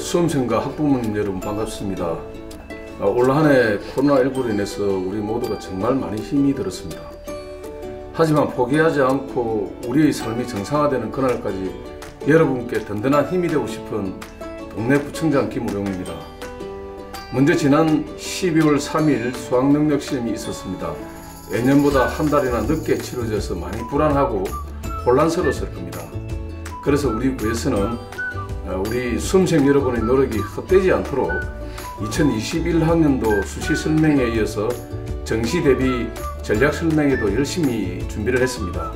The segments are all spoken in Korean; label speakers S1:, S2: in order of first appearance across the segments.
S1: 수험생과 학부모님 여러분 반갑습니다. 올 한 해 코로나19로 인해서 우리 모두가 정말 많이 힘이 들었습니다. 하지만 포기하지 않고 우리의 삶이 정상화되는 그날까지 여러분께 든든한 힘이 되고 싶은 동네구청장 김우룡입니다. 먼저 지난 12월 3일 수학능력시험이 있었습니다. 예년보다 한 달이나 늦게 치러져서 많이 불안하고 혼란스러웠을 겁니다. 그래서 우리 구에서는 우리 수험생 여러분의 노력이 헛되지 않도록 2021학년도 수시 설명회에 이어서 정시 대비 전략 설명회도 열심히 준비를 했습니다.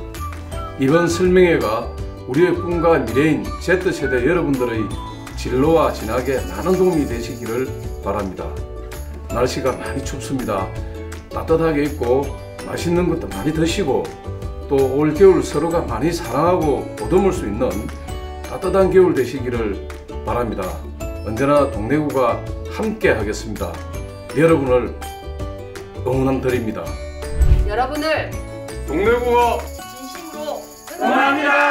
S1: 이번 설명회가 우리의 꿈과 미래인 Z세대 여러분들의 진로와 진학에 많은 도움이 되시기를 바랍니다. 날씨가 많이 춥습니다. 따뜻하게 입고 맛있는 것도 많이 드시고 또 올겨울 서로가 많이 사랑하고 보듬을 수 있는 따뜻한 겨울 되시기를 바랍니다. 언제나 동네구가 함께 하겠습니다. 여러분을 응원드립니다.
S2: 여러분을
S1: 동네구가
S2: 진심으로
S1: 응원합니다.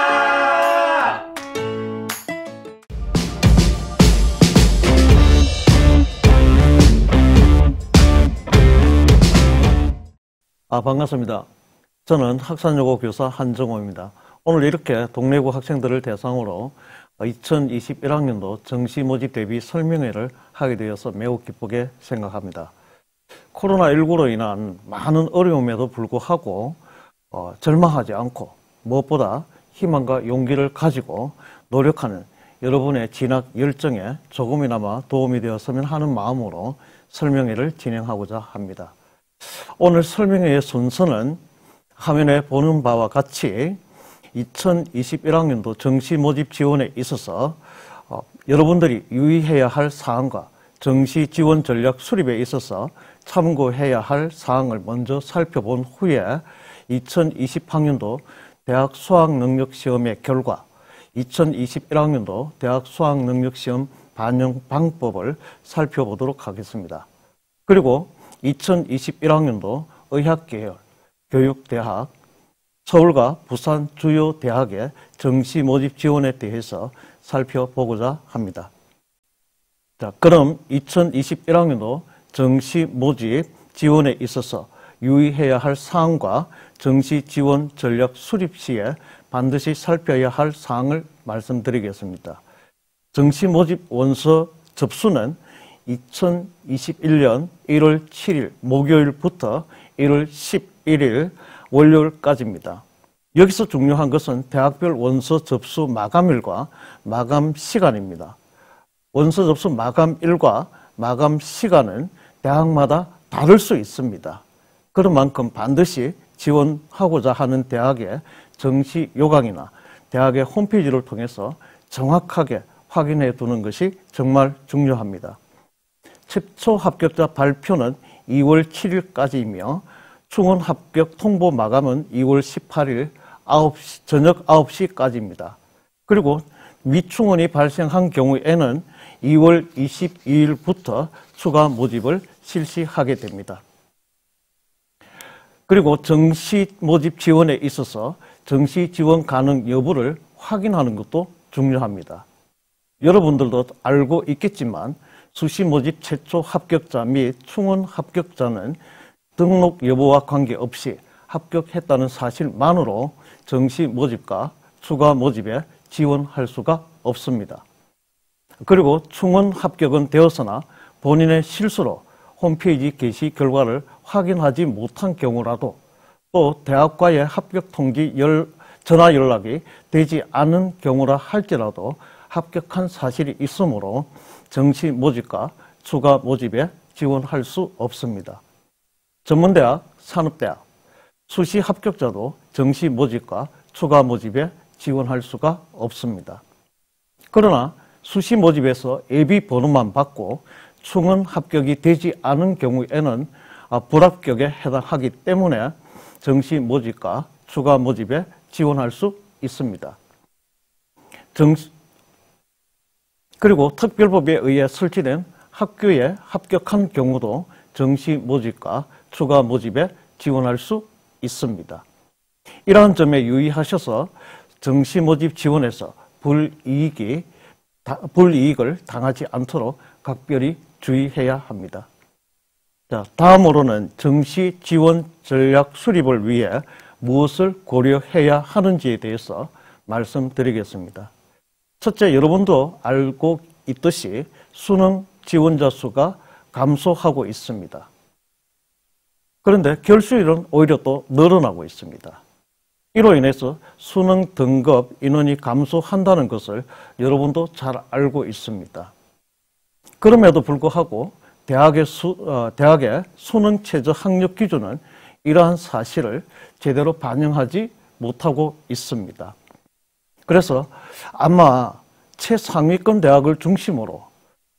S3: 반갑습니다. 저는 학산여고 교사 한정호입니다. 오늘 이렇게 동네구 학생들을 대상으로 2021학년도 정시 모집 대비 설명회를 하게 되어서 매우 기쁘게 생각합니다. 코로나19로 인한 많은 어려움에도 불구하고 절망하지 않고 무엇보다 희망과 용기를 가지고 노력하는 여러분의 진학 열정에 조금이나마 도움이 되었으면 하는 마음으로 설명회를 진행하고자 합니다. 오늘 설명회의 순서는 화면에 보는 바와 같이 2021학년도 정시 모집 지원에 있어서 여러분들이 유의해야 할 사항과 정시 지원 전략 수립에 있어서 참고해야 할 사항을 먼저 살펴본 후에 2020학년도 대학 수학능력시험의 결과, 2021학년도 대학 수학능력시험 반영 방법을 살펴보도록 하겠습니다. 그리고 2021학년도 의학계열, 교육대학, 서울과 부산 주요 대학의 정시 모집 지원에 대해서 살펴보고자 합니다. 자, 그럼 2021학년도 정시 모집 지원에 있어서 유의해야 할 사항과 정시 지원 전략 수립 시에 반드시 살펴야 할 사항을 말씀드리겠습니다. 정시 모집 원서 접수는 2021년 1월 7일 목요일부터 1월 11일 월요일까지입니다. 여기서 중요한 것은 대학별 원서 접수 마감일과 마감 시간입니다. 원서 접수 마감일과 마감 시간은 대학마다 다를 수 있습니다. 그런 만큼 반드시 지원하고자 하는 대학의 정시 요강이나 대학의 홈페이지를 통해서 정확하게 확인해 두는 것이 정말 중요합니다. 최초 합격자 발표는 2월 7일까지이며 충원 합격 통보 마감은 2월 18일 저녁 9시까지입니다. 그리고 미충원이 발생한 경우에는 2월 22일부터 추가 모집을 실시하게 됩니다. 그리고 정시 모집 지원에 있어서 정시 지원 가능 여부를 확인하는 것도 중요합니다. 여러분들도 알고 있겠지만 수시 모집 최초 합격자 및 충원 합격자는 등록 여부와 관계없이 합격했다는 사실만으로 정시 모집과 추가 모집에 지원할 수가 없습니다. 그리고 충원 합격은 되었으나 본인의 실수로 홈페이지 게시 결과를 확인하지 못한 경우라도 또 대학과의 합격 통지 전화 연락이 되지 않은 경우라 할지라도 합격한 사실이 있으므로 정시 모집과 추가 모집에 지원할 수 없습니다. 전문대학, 산업대학, 수시 합격자도 정시 모집과 추가 모집에 지원할 수가 없습니다. 그러나 수시 모집에서 예비 번호만 받고 충원 합격이 되지 않은 경우에는 불합격에 해당하기 때문에 정시 모집과 추가 모집에 지원할 수 있습니다. 그리고 특별법에 의해 설치된 학교에 합격한 경우도 정시 모집과 추가 모집에 지원할 수 있습니다. 이러한 점에 유의하셔서 정시 모집 지원에서 불이익이 불이익을 당하지 않도록 각별히 주의해야 합니다. 자, 다음으로는 정시 지원 전략 수립을 위해 무엇을 고려해야 하는지에 대해서 말씀드리겠습니다. 첫째, 여러분도 알고 있듯이 수능 지원자 수가 감소하고 있습니다. 그런데 결수율은 오히려 또 늘어나고 있습니다. 이로 인해서 수능 등급 인원이 감소한다는 것을 여러분도 잘 알고 있습니다. 그럼에도 불구하고 대학의 수능 최저 학력 기준은 이러한 사실을 제대로 반영하지 못하고 있습니다. 그래서 아마 최상위권 대학을 중심으로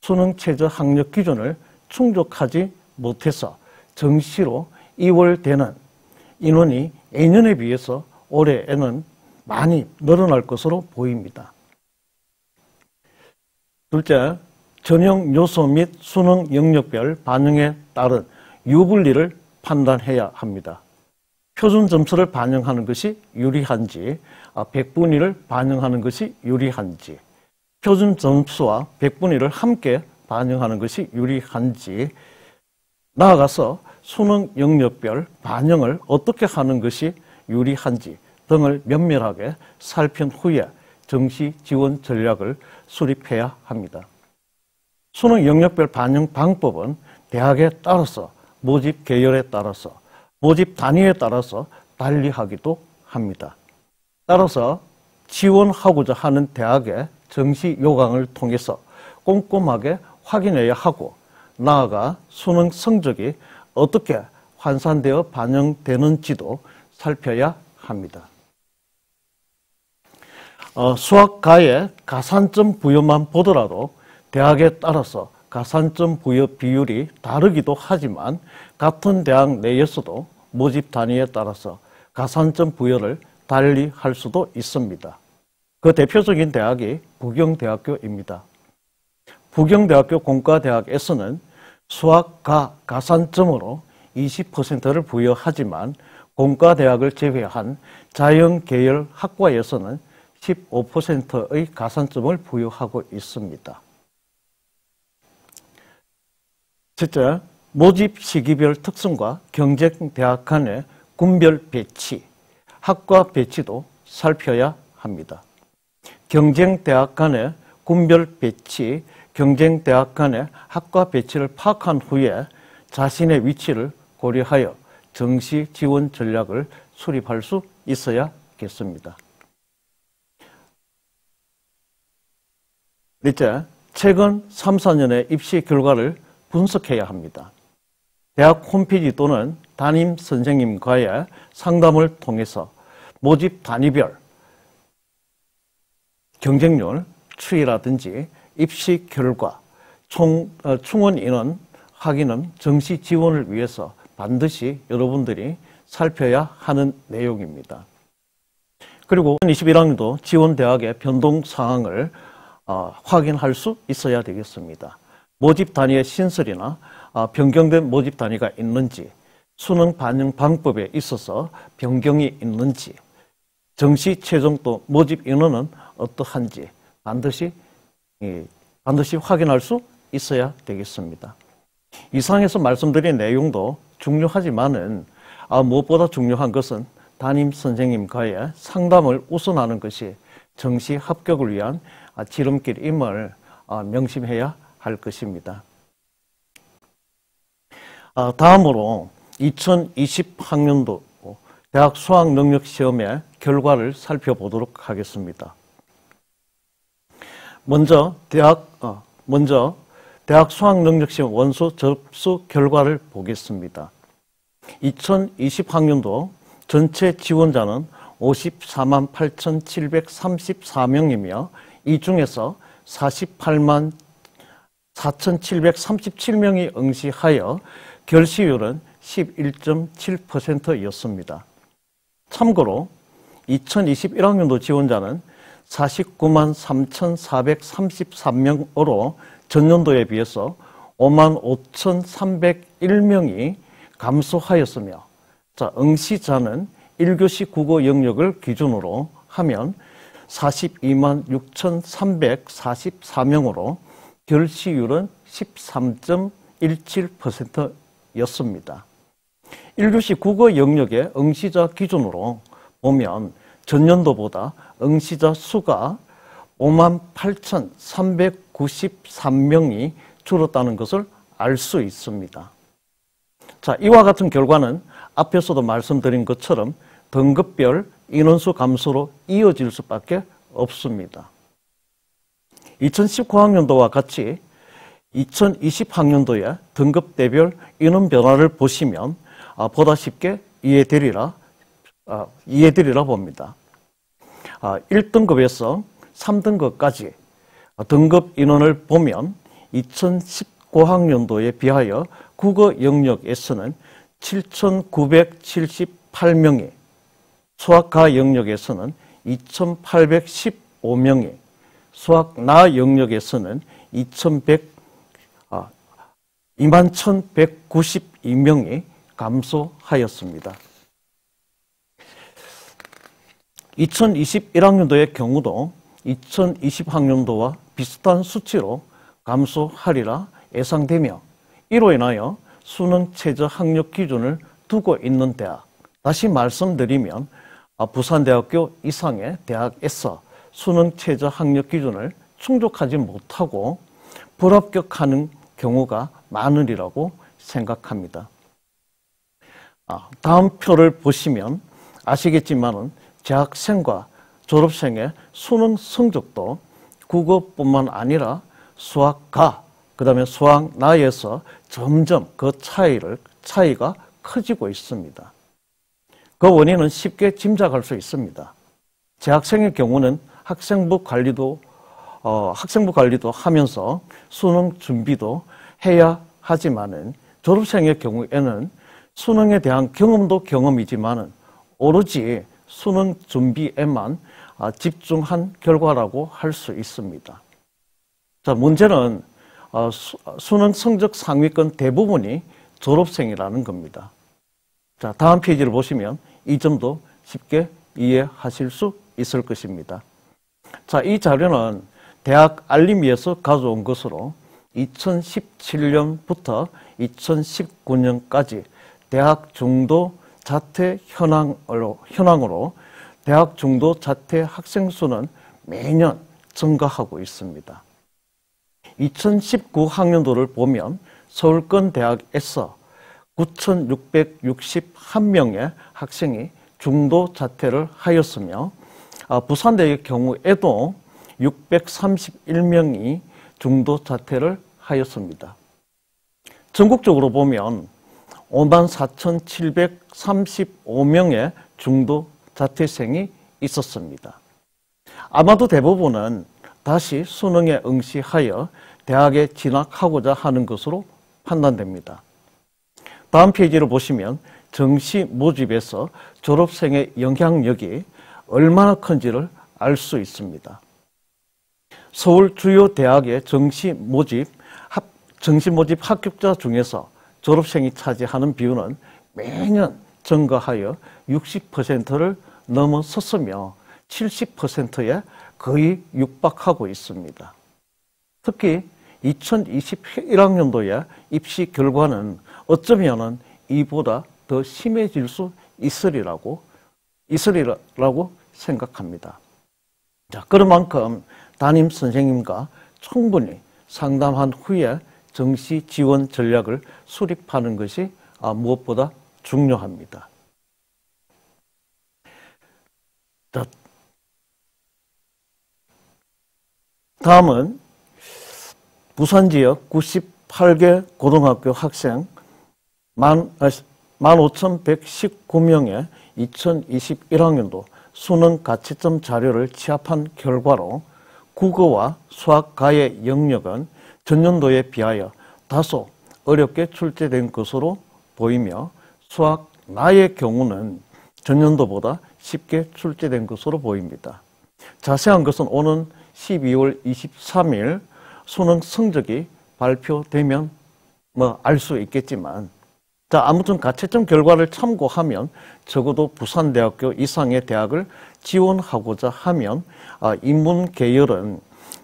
S3: 수능 최저 학력 기준을 충족하지 못해서 정시로 이월되는 인원이 예년에 비해서 올해에는 많이 늘어날 것으로 보입니다. 둘째, 전형 요소 및 수능 영역별 반영에 따른 유불리를 판단해야 합니다. 표준 점수를 반영하는 것이 유리한지, 백분위를 반영하는 것이 유리한지, 표준 점수와 백분위를 함께 반영하는 것이 유리한지, 나아가서 수능 영역별 반영을 어떻게 하는 것이 유리한지 등을 면밀하게 살핀 후에 정시 지원 전략을 수립해야 합니다. 수능 영역별 반영 방법은 대학에 따라서, 모집 계열에 따라서, 모집 단위에 따라서 달리하기도 합니다. 따라서 지원하고자 하는 대학의 정시 요강을 통해서 꼼꼼하게 확인해야 하고, 나아가 수능 성적이 어떻게 환산되어 반영되는지도 살펴야 합니다. 수학과의 가산점 부여만 보더라도 대학에 따라서 가산점 부여 비율이 다르기도 하지만 같은 대학 내에서도 모집 단위에 따라서 가산점 부여를 달리 할 수도 있습니다. 그 대표적인 대학이 부경대학교입니다. 부경대학교 공과대학에서는 수학과 가산점으로 20%를 부여하지만 공과대학을 제외한 자연계열 학과에서는 15%의 가산점을 부여하고 있습니다. 첫째, 모집 시기별 특성과 경쟁대학 간의 군별 배치, 학과 배치도 살펴야 합니다. 경쟁대학 간의 군별 배치, 경쟁대학 간의 학과 배치를 파악한 후에 자신의 위치를 고려하여 정시 지원 전략을 수립할 수 있어야겠습니다. 넷째, 최근 3, 4년의 입시 결과를 분석해야 합니다. 대학 홈페이지 또는 담임 선생님과의 상담을 통해서 모집 단위별 경쟁률 추이라든지 입시 결과, 충원 인원 확인은 정시 지원을 위해서 반드시 여러분들이 살펴야 하는 내용입니다. 그리고 2021학년도 지원대학의 변동 사항을 확인할 수 있어야 되겠습니다. 모집 단위의 신설이나 변경된 모집 단위가 있는지, 수능 반영 방법에 있어서 변경이 있는지, 정시 최종 또 모집 인원은 어떠한지 반드시 확인할 수 있어야 되겠습니다. 이상에서 말씀드린 내용도 중요하지만은 무엇보다 중요한 것은 담임 선생님과의 상담을 우선하는 것이 정시 합격을 위한 지름길임을 명심해야 할 것입니다. 다음으로 2020학년도 대학 수학능력시험의 결과를 살펴보도록 하겠습니다. 먼저 대학 수학능력시험 원서 접수 결과를 보겠습니다. 2020학년도 전체 지원자는 54만 8,734명이며 이 중에서 48만 4,737명이 응시하여 결시율은 11.7%였습니다. 참고로 2021학년도 지원자는 49만 3,433명으로 전년도에 비해서 5만 5,301명이 감소하였으며, 응시자는 1교시 국어 영역을 기준으로 하면 42만 6,344명으로 결시율은 13.17%였습니다. 1교시 국어 영역의 응시자 기준으로 보면 전년도보다 응시자 수가 58,393명이 줄었다는 것을 알 수 있습니다. 자, 이와 같은 결과는 앞에서도 말씀드린 것처럼 등급별 인원수 감소로 이어질 수밖에 없습니다. 2019학년도와 같이 2020학년도의 등급대별 인원 변화를 보시면 보다 쉽게 이해되리라 봅니다. 1등급에서 3등급까지 등급 인원을 보면 2019학년도에 비하여 국어 영역에서는 7,978명이, 수학가 영역에서는 2,815명이, 수학나 영역에서는 21,192명이 감소하였습니다. 2021학년도의 경우도 2020학년도와 비슷한 수치로 감소하리라 예상되며, 이로 인하여 수능 최저 학력 기준을 두고 있는 대학, 다시 말씀드리면 부산대학교 이상의 대학에서 수능 최저 학력 기준을 충족하지 못하고 불합격하는 경우가 많으리라고 생각합니다. 다음 표를 보시면 아시겠지만은 재학생과 졸업생의 수능 성적도 국어뿐만 아니라 수학가, 그 다음에 수학나에서 점점 그 차이가 커지고 있습니다. 그 원인은 쉽게 짐작할 수 있습니다. 재학생의 경우는 학생부 관리도 하면서 수능 준비도 해야 하지만은, 졸업생의 경우에는 수능에 대한 경험도 경험이지만은 오로지 수능 준비에만 집중한 결과라고 할 수 있습니다. 자, 문제는 수능 성적 상위권 대부분이 졸업생이라는 겁니다. 자, 다음 페이지를 보시면 이 점도 쉽게 이해하실 수 있을 것입니다. 자, 이 자료는 대학 알림위에서 가져온 것으로 2017년부터 2019년까지 대학 중도 자퇴 현황으로 대학 중도 자퇴 학생 수는 매년 증가하고 있습니다. 2019학년도를 보면 서울권 대학에서 9,661명의 학생이 중도 자퇴를 하였으며, 부산대의 경우에도 631명이 중도 자퇴를 하였습니다. 전국적으로 보면 54,735명의 중도 자퇴생이 있었습니다. 아마도 대부분은 다시 수능에 응시하여 대학에 진학하고자 하는 것으로 판단됩니다. 다음 페이지를 보시면 정시 모집에서 졸업생의 영향력이 얼마나 큰지를 알 수 있습니다. 서울 주요 대학의 정시 모집 합격자 중에서 졸업생이 차지하는 비율은 매년 증가하여 60%를 넘어섰으며 70%에 거의 육박하고 있습니다. 특히 2021학년도의 입시 결과는 어쩌면 이보다 더 심해질 수 있으리라고 생각합니다. 자, 그런 만큼 담임 선생님과 충분히 상담한 후에 정시 지원 전략을 수립하는 것이 무엇보다 중요합니다. 자, 다음은 부산 지역 98개 고등학교 학생 15,119명의 2021학년도 수능 가채점 자료를 취합한 결과로 국어와 수학가의 영역은 전년도에 비하여 다소 어렵게 출제된 것으로 보이며, 수학나의 경우는 전년도보다 쉽게 출제된 것으로 보입니다. 자세한 것은 오는 12월 23일 수능 성적이 발표되면 알 수 있겠지만, 자, 아무튼 가채점 결과를 참고하면 적어도 부산대학교 이상의 대학을 지원하고자 하면 인문 계열은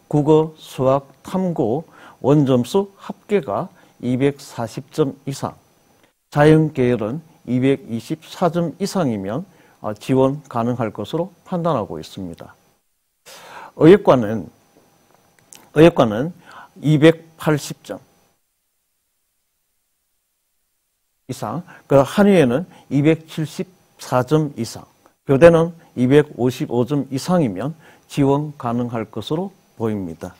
S3: 국어, 수학, 탐구, 원점수 합계가 240점 이상, 자연 계열은 224점 이상이면 지원 가능할 것으로 판단하고 있습니다. 의예과는 280점 이상, 그 한의에는 274점 이상, 교대는 255점 이상이면 지원 가능할 것으로 보입니다.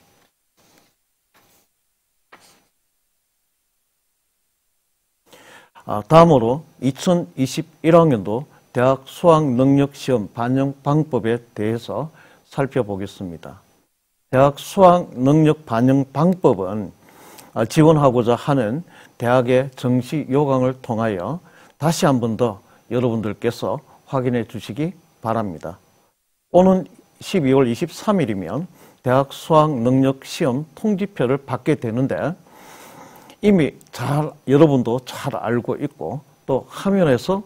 S3: 다음으로 2021학년도 대학 수학능력시험 반영 방법에 대해서 살펴보겠습니다. 대학 수학능력 반영 방법은 지원하고자 하는 대학의 정시 요강을 통하여 다시 한 번 더 여러분들께서 확인해 주시기 바랍니다. 오는 12월 23일이면 대학 수학능력시험 통지표를 받게 되는데 이미 여러분도 잘 알고 있고 또 화면에서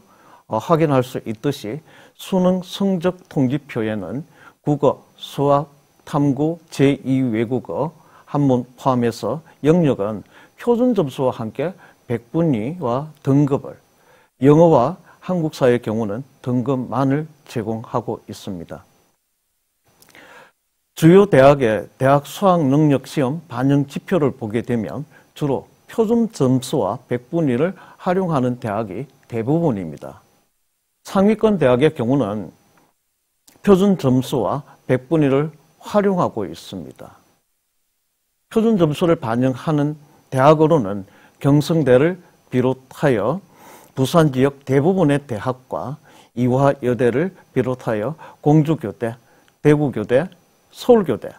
S3: 확인할 수 있듯이 수능 성적 통지표에는 국어, 수학, 탐구, 제2외국어 한문 포함해서 영역은 표준 점수와 함께 백분위와 등급을, 영어와 한국사의 경우는 등급만을 제공하고 있습니다. 주요 대학의 대학 수학능력시험 반영 지표를 보게 되면 주로 표준 점수와 백분위를 활용하는 대학이 대부분입니다. 상위권 대학의 경우는 표준 점수와 백분위를 활용하고 있습니다. 표준 점수를 반영하는 대학으로는 경성대를 비롯하여 부산 지역 대부분의 대학과 이화여대를 비롯하여 공주교대, 대구교대, 서울교대,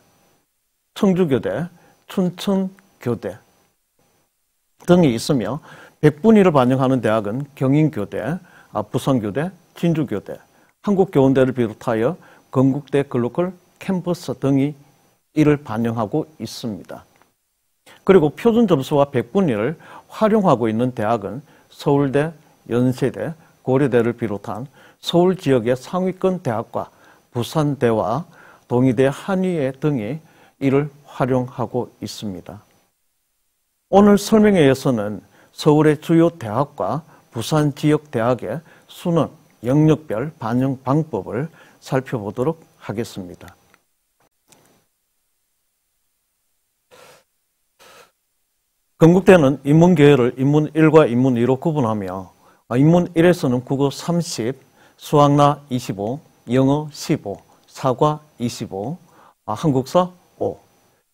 S3: 청주교대, 춘천교대 등이 있으며 백분위를 반영하는 대학은 경인교대, 부산교대, 진주교대, 한국교원대를 비롯하여 건국대 글로컬 캠퍼스 등이 이를 반영하고 있습니다. 그리고 표준 점수와 백분위를 활용하고 있는 대학은 서울대, 연세대, 고려대를 비롯한 서울 지역의 상위권 대학과 부산대와 동의대, 한의대 등이 이를 활용하고 있습니다. 오늘 설명회에서는 서울의 주요 대학과 부산 지역 대학의 수능 영역별 반영 방법을 살펴보도록 하겠습니다. 건국대는 인문계열을 인문 1과 인문 2로 구분하며 인문 1에서는 국어 30, 수학나 25, 영어 15, 사과 25, 한국사 5.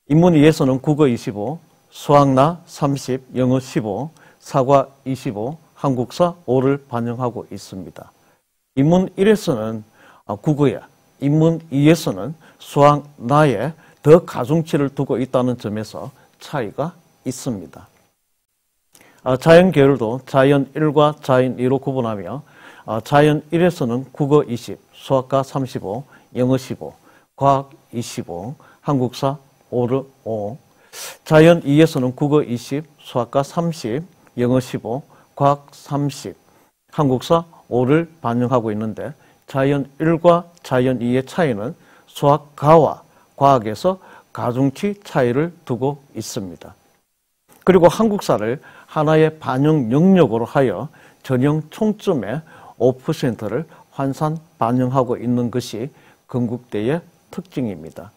S3: 인문 2에서는 국어 25, 수학나 30, 영어 15, 사과 25, 한국사 5를 반영하고 있습니다. 인문 1에서는 국어에, 인문 2에서는 수학나에 더 가중치를 두고 있다는 점에서 차이가 있습니다. 자연 계열도 자연 1과 자연 2로 구분하며 자연 1에서는 국어 20, 수학과 35, 영어 15, 과학 25, 한국사 5, 자연 2에서는 국어 20, 수학과 30, 영어 15, 과학 30, 한국사 5를 반영하고 있는데 자연 1과 자연 2의 차이는 수학과와 과학에서 가중치 차이를 두고 있습니다. 그리고 한국사를 하나의 반영 영역으로 하여 전형 총점의 5%를 환산 반영하고 있는 것이 건국대의 특징입니다.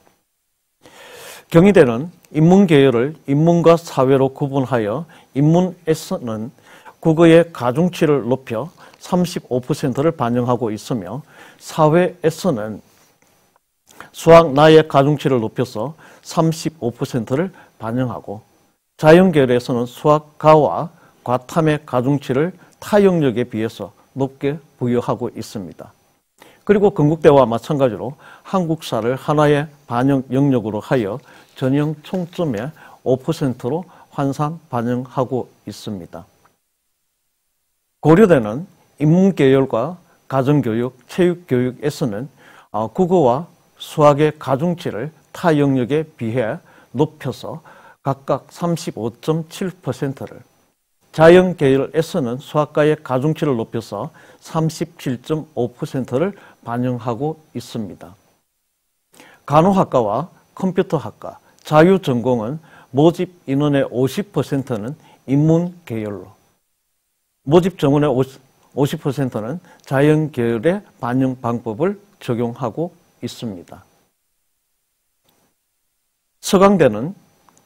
S3: 경희대는 인문계열을 인문과 사회로 구분하여 인문에서는 국어의 가중치를 높여 35%를 반영하고 있으며 사회에서는 수학나의 가중치를 높여서 35%를 반영하고 자연계열에서는 수학과와 과탐의 가중치를 타 영역에 비해서 높게 부여하고 있습니다. 그리고 건국대와 마찬가지로 한국사를 하나의 반영 영역으로 하여 전형 총점의 5%로 환산 반영하고 있습니다. 고려대는 인문계열과 가정교육, 체육교육에서는 국어와 수학의 가중치를 타 영역에 비해 높여서 각각 35.7%를, 자연 계열에서는 수학과의 가중치를 높여서 37.5%를 반영하고 있습니다. 간호학과와 컴퓨터학과, 자유전공은 모집 인원의 50%는 인문 계열로, 모집 정원의 50%는 자연 계열의 반영 방법을 적용하고 있습니다. 서강대는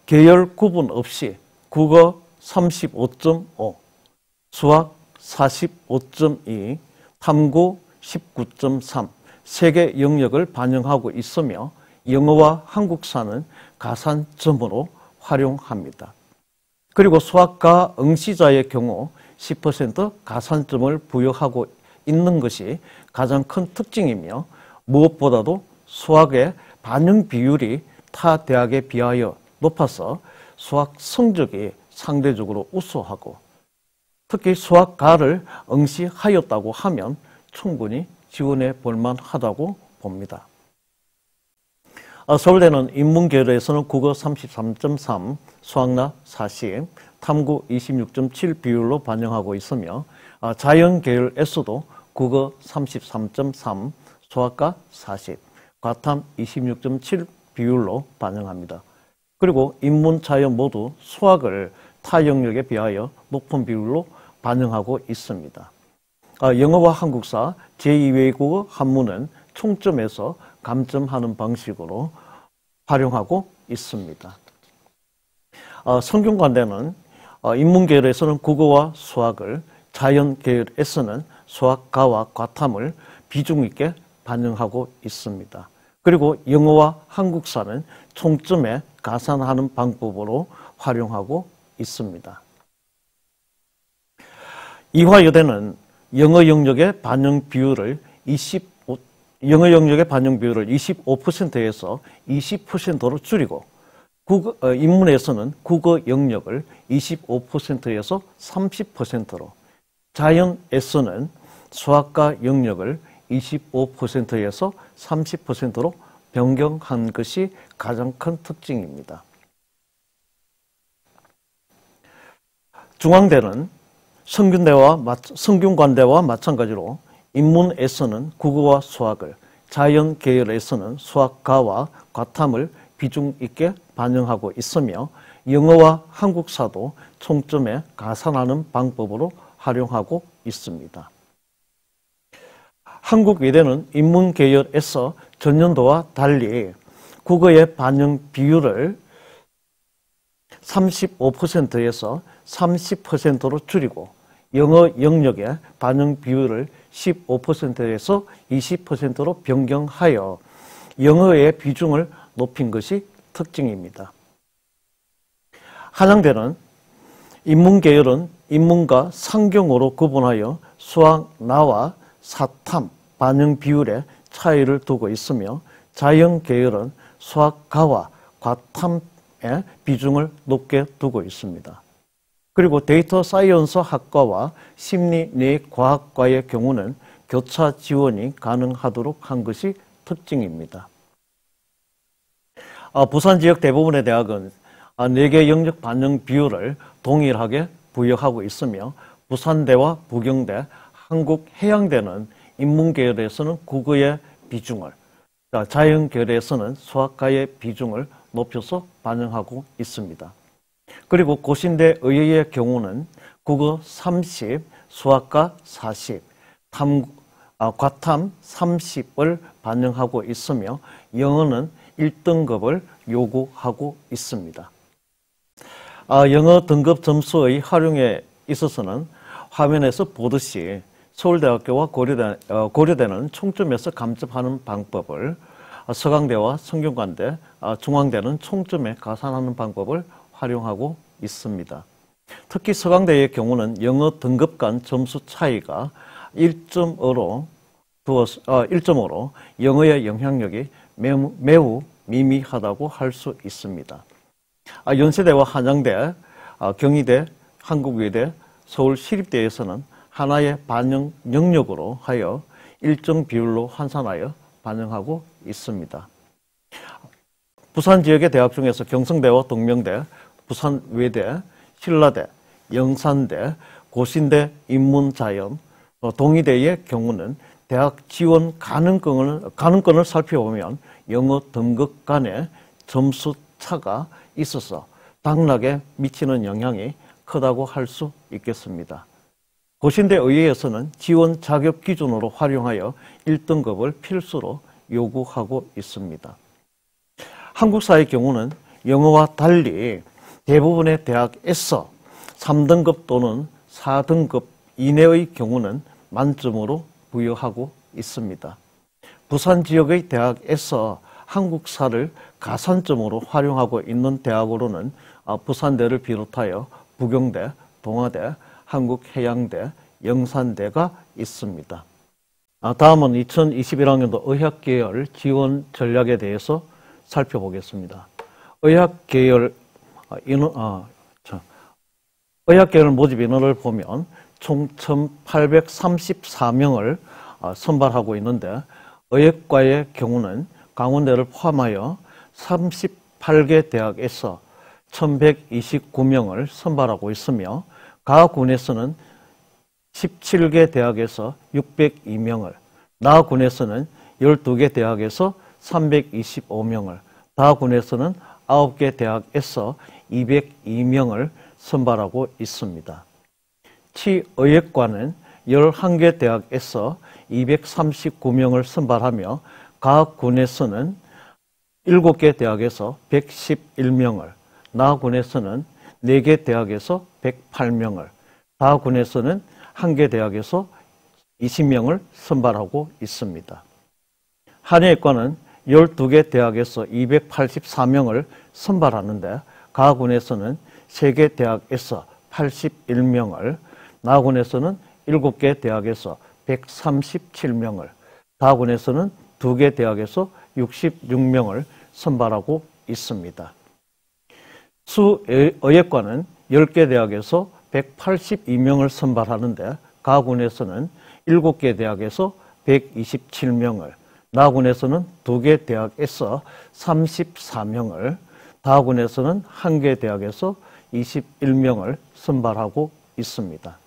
S3: 계열 구분 없이 국어 35.5, 수학 45.2, 탐구 19.3, 세 개 영역을 반영하고 있으며 영어와 한국사는 가산점으로 활용합니다. 그리고 수학과 응시자의 경우 10% 가산점을 부여하고 있는 것이 가장 큰 특징이며 무엇보다도 수학의 반영 비율이 타 대학에 비하여 높아서 수학 성적이 상대적으로 우수하고 특히 수학과를 응시하였다고 하면 충분히 지원해 볼 만하다고 봅니다. 서울대는 인문계열에서는 국어 33.3, 수학나 40, 탐구 26.7 비율로 반영하고 있으며 자연계열에서도 국어 33.3, 수학과 40, 과탐 26.7 비율로 반영합니다. 그리고 인문, 자연 모두 수학을 타 영역에 비하여 높은 비율로 반영하고 있습니다. 영어와 한국사, 제2외국어 한문은 총점에서 감점하는 방식으로 활용하고 있습니다. 성균관대는 인문계열에서는 국어와 수학을, 자연계열에서는 수학과와 과탐을 비중 있게 반영하고 있습니다. 그리고 영어와 한국사는 총점에 가산하는 방법으로 활용하고 있습니다. 이화여대는 영어 영역의 반영 비율을 25%에서 20%로 줄이고 인문에서는 국어 영역을 25%에서 30%로, 자연에서는 수학과 영역을 25%에서 30%로 변경한 것이 가장 큰 특징입니다. 중앙대는 성균관대와 마찬가지로 인문에서는 국어와 수학을, 자연계열에서는 수학과와 과탐을 비중 있게 반영하고 있으며 영어와 한국사도 총점에 가산하는 방법으로 활용하고 있습니다. 한국외대는 인문계열에서 전년도와 달리 국어의 반영 비율을 35%에서 30%로 줄이고 영어 영역의 반영 비율을 15%에서 20%로 변경하여 영어의 비중을 높인 것이 특징입니다. 한양대는 인문계열은 인문과 상경으로 구분하여 수학나와 사탐 반영 비율에 차이를 두고 있으며 자연계열은 수학과와 과탐의 비중을 높게 두고 있습니다. 그리고 데이터 사이언스 학과와 심리내과학과의 경우는 교차 지원이 가능하도록 한 것이 특징입니다. 부산 지역 대부분의 대학은 4개 영역 반영 비율을 동일하게 부여하고 있으며 부산대와 부경대, 한국해양대는 인문계열에서는 국어의 비중을, 자연계열에서는 수학과의 비중을 높여서 반영하고 있습니다. 그리고 고신대 의예의 경우는 국어 30, 수학과 40, 과탐 30을 반영하고 있으며 영어는 1등급을 요구하고 있습니다. 영어 등급 점수의 활용에 있어서는 화면에서 보듯이 서울대학교와 고려대는 총점에서 감점하는 방법을, 서강대와 성균관대, 중앙대는 총점에 가산하는 방법을 활용하고 있습니다. 특히 서강대의 경우는 영어 등급 간 점수 차이가 1.5로 영어의 영향력이 매우 미미하다고 할 수 있습니다. 연세대와 한양대, 경희대, 한국외대, 서울시립대에서는 하나의 반영 영역으로 하여 일정 비율로 환산하여 반영하고 있습니다. 부산 지역의 대학 중에서 경성대와 동명대, 부산외대, 신라대, 영산대, 고신대 인문자연, 동의대의 경우는 대학 지원 가능권을 살펴보면 영어 등급 간의 점수 차가 있어서 당락에 미치는 영향이 크다고 할 수 있겠습니다. 고신대 의회에서는 지원 자격 기준으로 활용하여 1등급을 필수로 요구하고 있습니다. 한국사의 경우는 영어와 달리 대부분의 대학에서 3등급 또는 4등급 이내의 경우는 만점으로 부여하고 있습니다. 부산 지역의 대학에서 한국사를 가산점으로 활용하고 있는 대학으로는 부산대를 비롯하여 부경대, 동아대, 한국해양대, 영산대가 있습니다. 다음은 2021학년도 의학계열 지원 전략에 대해서 살펴보겠습니다. 의학계열 모집 인원을 보면 총 1,834명을 선발하고 있는데 의학과의 경우는 강원대를 포함하여 38개 대학에서 1,129명을 선발하고 있으며 가군에서는 17개 대학에서 602명을, 나군에서는 12개 대학에서 325명을, 다군에서는 9개 대학에서 202명을 선발하고 있습니다. 치의학과는 11개 대학에서 239명을 선발하며 가군에서는 7개 대학에서 111명을, 나군에서는 4개 대학에서 108명을, 다군에서는 1개 대학에서 20명을 선발하고 있습니다. 한의학과는 12개 대학에서 284명을 선발하는데 가군에서는 3개 대학에서 81명을, 나군에서는 7개 대학에서 137명을, 다군에서는 2개 대학에서 66명을 선발하고 있습니다. 수의학과는 10개 대학에서 182명을 선발하는데 가군에서는 7개 대학에서 127명을, 나군에서는 2개 대학에서 34명을, 다군에서는 1개 대학에서 21명을 선발하고 있습니다.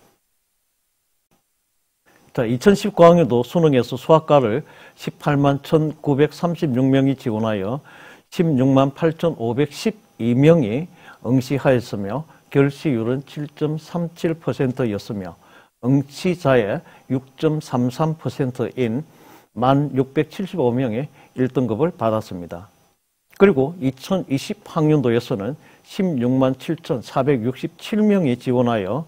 S3: 2019학년도 수능에서 수학과를 18만 1,936명이 지원하여 16만 8,512명이 응시하였으며 결시율은 7.37%였으며 응시자의 6.33%인 1,675명이 1등급을 받았습니다. 그리고 2020학년도에서는 16만 7,467명이 지원하여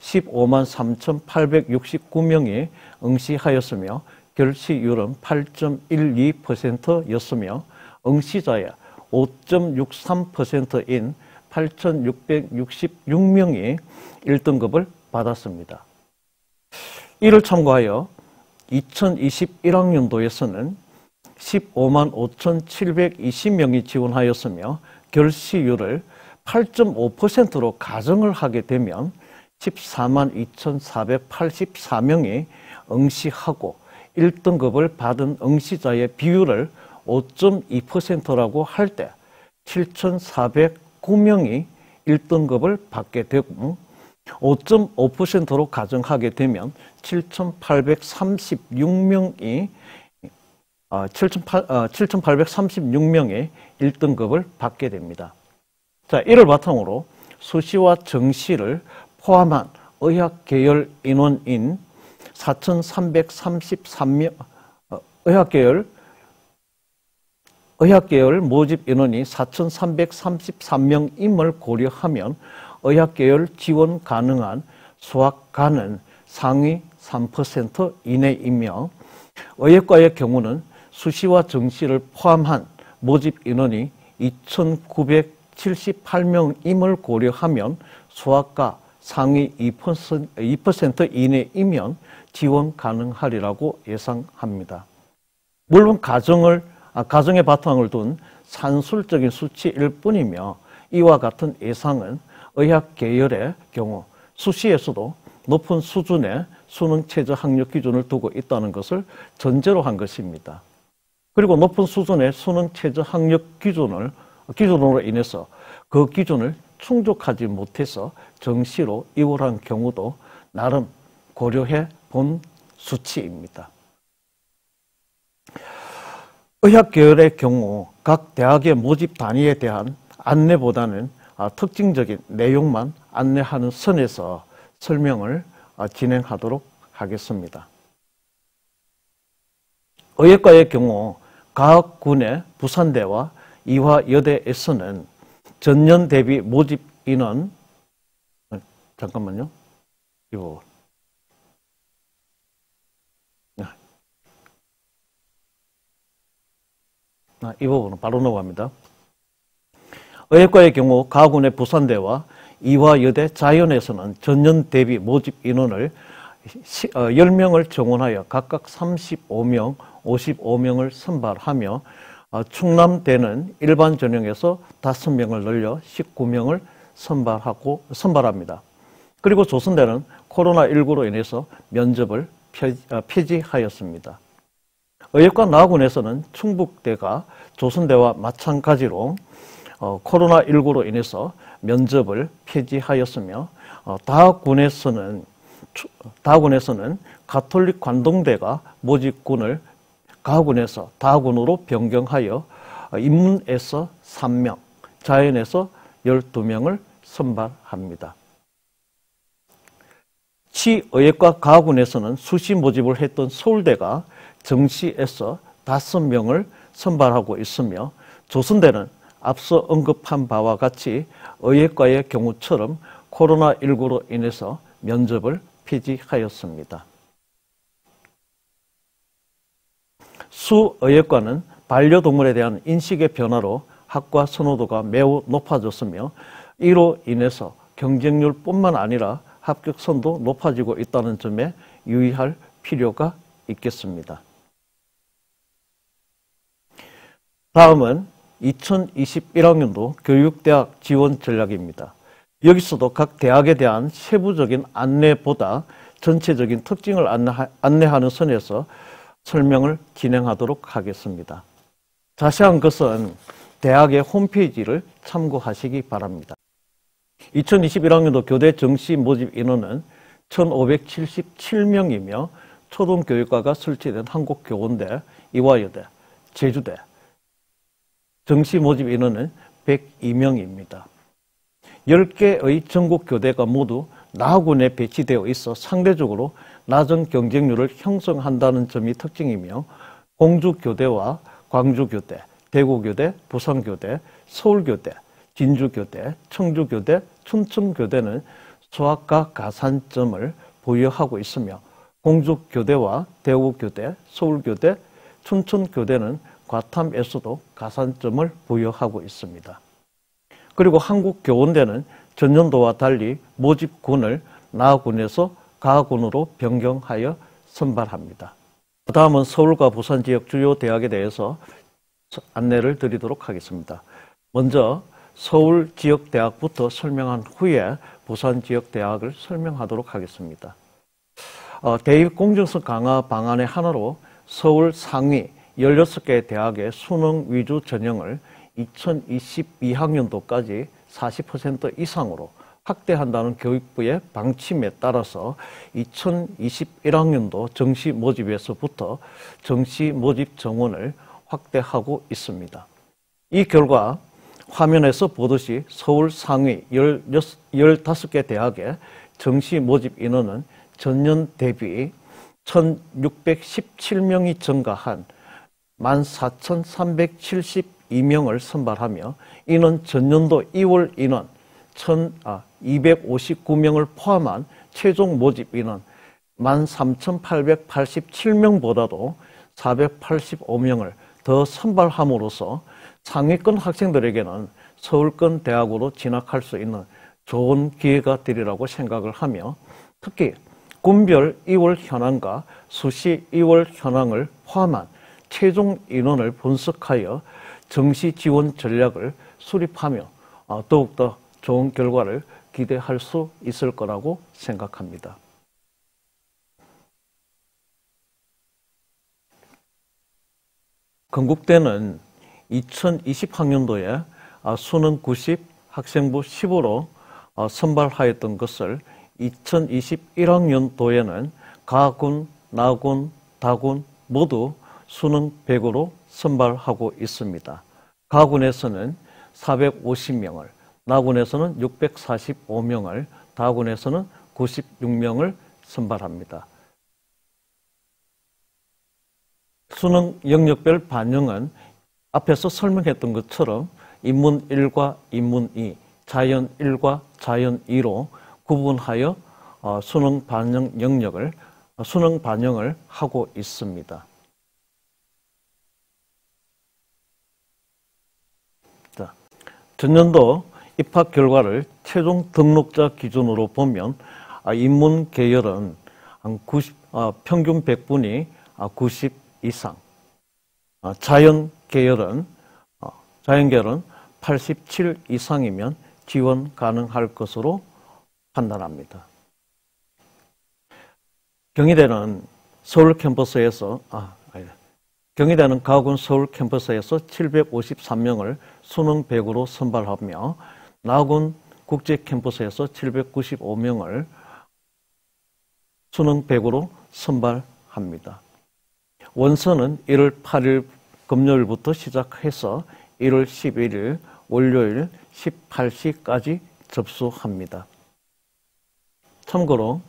S3: 15만 3,869명이 응시하였으며 결시율은 8.12%였으며 응시자의 5.63%인 8,666명이 1등급을 받았습니다. 이를 참고하여 2021학년도에서는 15만 5,720명이 지원하였으며 결시율을 8.5%로 가정을 하게 되면 14만 2,484명이 응시하고 1등급을 받은 응시자의 비율을 5.2%라고 할 때 7,409명이 1등급을 받게 되고 5.5%로 가정하게 되면 7,836명이 1등급을 받게 됩니다. 자, 이를 바탕으로 수시와 정시를 포함한 의학 계열 인원인 4,333명, 의학 계열 모집 인원이 4,333명임을 고려하면 의학 계열 지원 가능한 수학과는 상위 3% 이내이며 의학과의 경우는 수시와 정시를 포함한 모집 인원이 2,978명임을 고려하면 수학과 상위 2% 이내이면 지원 가능하리라고 예상합니다. 물론 가정의 바탕을 둔 산술적인 수치일 뿐이며 이와 같은 예상은 의학 계열의 경우 수시에서도 높은 수준의 수능 최저 학력 기준을 두고 있다는 것을 전제로 한 것입니다. 그리고 높은 수준의 수능 최저 학력 기준으로 인해서 그 기준을 충족하지 못해서 정시로 이월한 경우도 나름 고려해 본 수치입니다. 의학계열의 경우 각 대학의 모집 단위에 대한 안내보다는 특징적인 내용만 안내하는 선에서 설명을 진행하도록 하겠습니다. 의학과의 경우 각 군의 부산대와 이화여대에서는 전년 대비 모집 인원 잠깐만요. 이 부분은 바로 넘어갑니다. 의학과의 경우 가군의 부산대와 이화여대 자연에서는 전년 대비 모집 인원을 10명을 정원하여 각각 35명, 55명을 선발하며 충남대는 일반 전형에서 5명을 늘려 19명을 선발합니다. 그리고 조선대는 코로나19로 인해서 면접을 폐지하였습니다. 의학과 나군에서는 충북대가 조선대와 마찬가지로 코로나19로 인해서 면접을 폐지하였으며 다군에서는 가톨릭 관동대가 모집군을 가군에서 다군으로 변경하여 인문에서 3명, 자연에서 12명을 선발합니다. 치의학과 가군에서는 수시 모집을 했던 서울대가 정시에서 5명을 선발하고 있으며 조선대는 앞서 언급한 바와 같이 의학과의 경우처럼 코로나19로 인해서 면접을 폐지하였습니다. 수의학과는 반려동물에 대한 인식의 변화로 학과 선호도가 매우 높아졌으며 이로 인해서 경쟁률뿐만 아니라 합격선도 높아지고 있다는 점에 유의할 필요가 있겠습니다. 다음은 2021학년도 교육대학 지원 전략입니다. 여기서도 각 대학에 대한 세부적인 안내보다 전체적인 특징을 안내하는 선에서 설명을 진행하도록 하겠습니다. 자세한 것은 대학의 홈페이지를 참고하시기 바랍니다. 2021학년도 교대 정시 모집 인원은 1,577명이며 초등교육과가 설치된 한국교원대, 이화여대, 제주대 정시 모집 인원은 102명입니다. 10개의 전국교대가 모두 나군에 배치되어 있어 상대적으로 낮은 경쟁률을 형성한다는 점이 특징이며 공주교대와 광주교대, 대구교대, 부산교대, 서울교대, 진주교대, 청주교대, 춘천교대는 수학과 가산점을 부여하고 있으며 공주교대와 대구교대, 서울교대, 춘천교대는 과탐에서도 가산점을 부여하고 있습니다. 그리고 한국교원대는 전년도와 달리 모집군을 나군에서 가군으로 변경하여 선발합니다. 다음은 서울과 부산 지역 주요 대학에 대해서 안내를 드리도록 하겠습니다. 먼저 서울 지역 대학부터 설명한 후에 부산 지역 대학을 설명하도록 하겠습니다. 대입 공정성 강화 방안의 하나로 서울 상위 16개 대학의 수능 위주 전형을 2022학년도까지 40% 이상으로 확대한다는 교육부의 방침에 따라서 2021학년도 정시 모집에서부터 정시 모집 정원을 확대하고 있습니다. 이 결과 화면에서 보듯이 서울 상위 15개 대학의 정시 모집 인원은 전년 대비 1,617명이 증가한 14,372명을 선발하며 이는 전년도 2월 인원 1,259명을 포함한 최종 모집 인원 13,887명보다도 485명을 더 선발함으로써 상위권 학생들에게는 서울권 대학으로 진학할 수 있는 좋은 기회가 되리라고 생각을 하며 특히 군별 2월 현황과 수시 2월 현황을 포함한 최종 인원을 분석하여 정시 지원 전략을 수립하며 더욱더 좋은 결과를 기대할 수 있을 거라고 생각합니다. 건국대는 2020학년도에 수능 90, 학생부 10으로 선발하였던 것을 2021학년도에는 가군, 나군, 다군 모두 수능 100으로 선발하고 있습니다. 가군에서는 450명을, 나군에서는 645명을, 다군에서는 96명을 선발합니다. 수능 영역별 반영은 앞에서 설명했던 것처럼 인문 1과 인문 2, 자연 1과 자연 2로 구분하여 수능 반영을 하고 있습니다. 자, 전년도 입학 결과를 최종 등록자 기준으로 보면 인문 계열은 평균 100분이 90 이상, 자연 계열은 87 이상이면 지원 가능할 것으로 판단합니다. 경희대는 경희대는 가군 서울 캠퍼스에서 753명을 수능 100으로 선발하며 나군 국제 캠퍼스에서 795명을 수능 100으로 선발합니다. 원서는 1월 8일 금요일부터 시작해서 1월 11일 월요일 18시까지 접수합니다. 참고로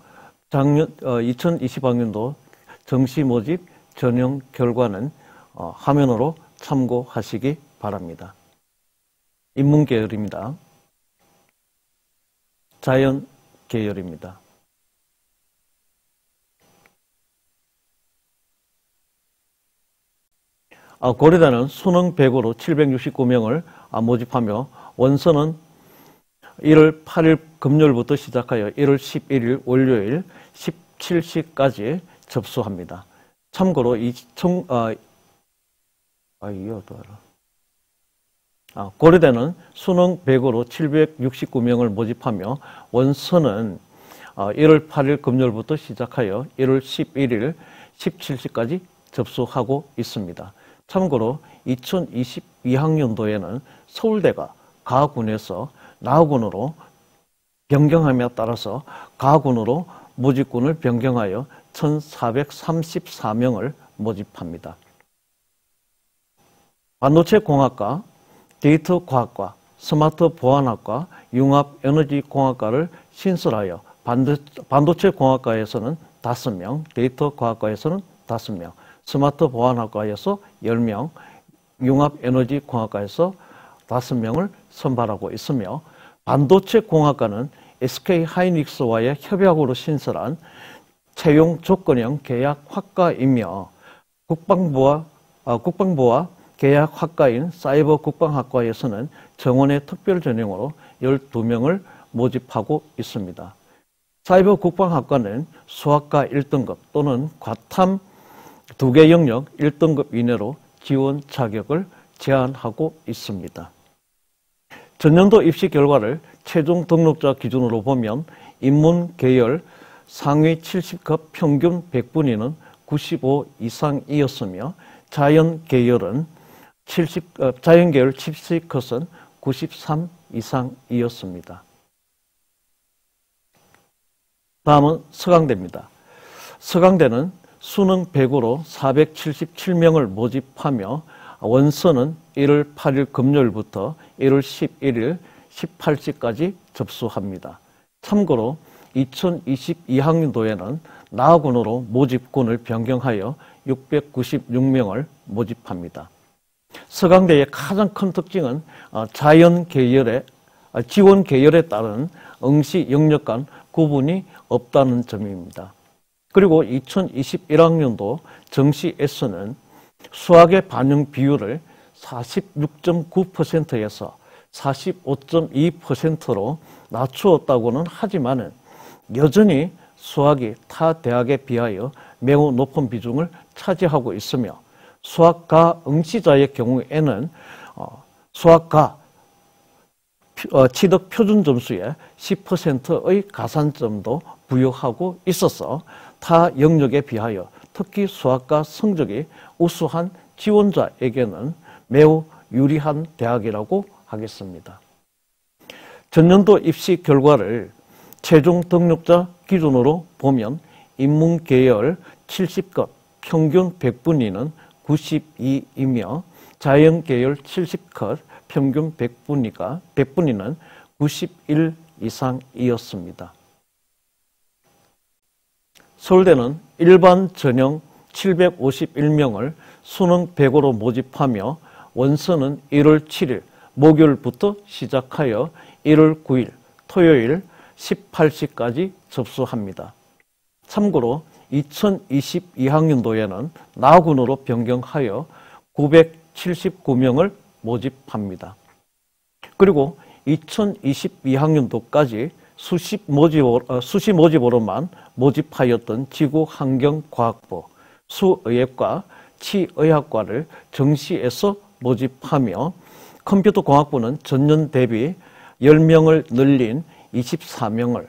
S3: 2020학년도 정시 모집 전형 결과는 화면으로 참고하시기 바랍니다. 인문 계열입니다. 자연 계열입니다. 고려대는 수능 100으로 769명을 모집하며 원서는 1월 8일 금요일부터 시작하여 1월 11일 월요일 17시까지 접수합니다. 참고로 고려대는 수능 100으로 769명을 모집하며 원서는 1월 8일 금요일부터 시작하여 1월 11일 17시까지 접수하고 있습니다. 참고로 2022학년도에는 서울대가 가군에서 나군으로 변경함에 따라서 가군으로 모집군을 변경하여 1,434명을 모집합니다. 반도체공학과, 데이터과학과, 스마트보안학과, 융합에너지공학과를 신설하여 반도체공학과에서는 5명, 데이터과학과에서는 5명, 스마트보안학과에서 10명, 융합에너지공학과에서 5명을 선발하고 있으며 반도체공학과는 SK하이닉스와의 협약으로 신설한 채용 조건형 계약 학과이며 국방부와 계약 학과인 사이버 국방학과에서는 정원의 특별 전형으로 12명을 모집하고 있습니다. 사이버 국방학과는 수학과 1등급 또는 과탐 2개 영역 1등급 이내로 지원 자격을 제한하고 있습니다. 전년도 입시 결과를 최종 등록자 기준으로 보면 인문 계열 상위 70급 평균 100분위는 95 이상이었으며 자연 계열 70컷은 93 이상이었습니다. 다음은 서강대입니다. 서강대는 수능 100으로 477명을 모집하며 원서는 1월 8일 금요일부터 1월 11일 18시까지 접수합니다. 참고로 2022학년도에는 나군으로 모집군을 변경하여 696명을 모집합니다. 서강대의 가장 큰 특징은 자연 계열의 지원 계열에 따른 응시 영역 간 구분이 없다는 점입니다. 그리고 2021학년도 정시에서는 수학의 반영 비율을 46.9%에서 45.2%로 낮추었다고는 하지만 여전히 수학이 타 대학에 비하여 매우 높은 비중을 차지하고 있으며 수학과 응시자의 경우에는 수학과 취득 표준 점수의 10%의 가산점도 부여하고 있어서 타 영역에 비하여 특히 수학과 성적이 우수한 지원자에게는 매우 유리한 대학이라고 하겠습니다. 전년도 입시 결과를 최종 등록자 기준으로 보면 인문계열 70급 평균 100분위는 92이며 자연계열 70급 평균 100분위는 91 이상이었습니다. 서울대는 일반 전형 751명을 수능 100으로 모집하며 원서는 1월 7일 목요일부터 시작하여 1월 9일 토요일 18시까지 접수합니다. 참고로 2022학년도에는 나군으로 변경하여 979명을 모집합니다. 그리고 2022학년도까지 수시 모집으로만 모집하였던 지구환경과학부, 수의학과, 치의학과를 정시에서 모집하며 컴퓨터공학부는 전년 대비 10명을 늘린 24명을,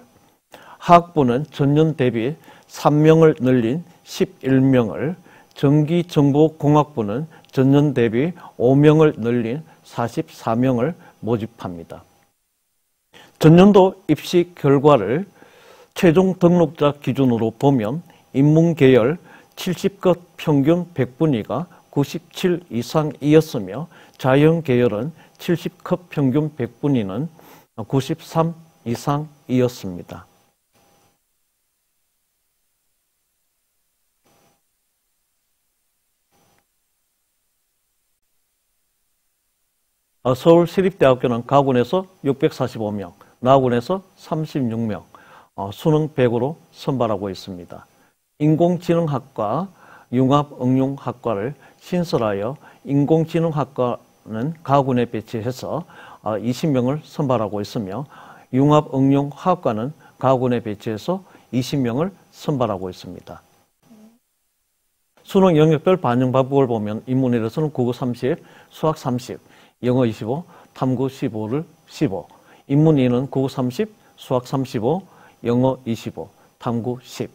S3: 화학부는 전년 대비 3명을 늘린 11명을, 전기정보공학부는 전년 대비 5명을 늘린 44명을 모집합니다. 전년도 입시 결과를 최종 등록자 기준으로 보면 인문계열 70급 평균 100분위가 97 이상이었으며 자연계열은 70급 평균 100분위는 93 이상이었습니다. 서울시립대학교는 가군에서 645명, 나군에서 36명, 수능 100으로 선발하고 있습니다. 인공지능학과, 융합응용학과를 신설하여 인공지능학과는 가군에 배치해서 20명을 선발하고 있으며 융합응용학과는 가군에 배치해서 20명을 선발하고 있습니다. 수능 영역별 반영 방법을 보면 인문일에서는 국어 30, 수학 30, 영어 25, 탐구 15를 15, 인문 2는 국어 30, 수학 35, 영어 25, 탐구 10.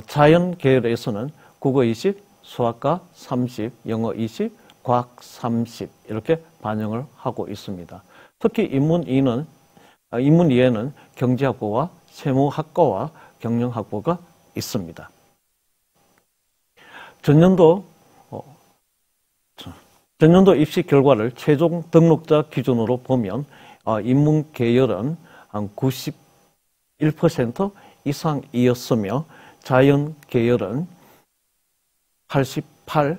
S3: 자연 계열에서는 국어 20, 수학과 30, 영어 20, 과학 30 이렇게 반영을 하고 있습니다. 특히 인문 2에는 경제학부와 세무학과와 경영학부가 있습니다. 전년도 입시 결과를 최종 등록자 기준으로 보면 인문 계열은 한 91% 이상이었으며 자연 계열은 88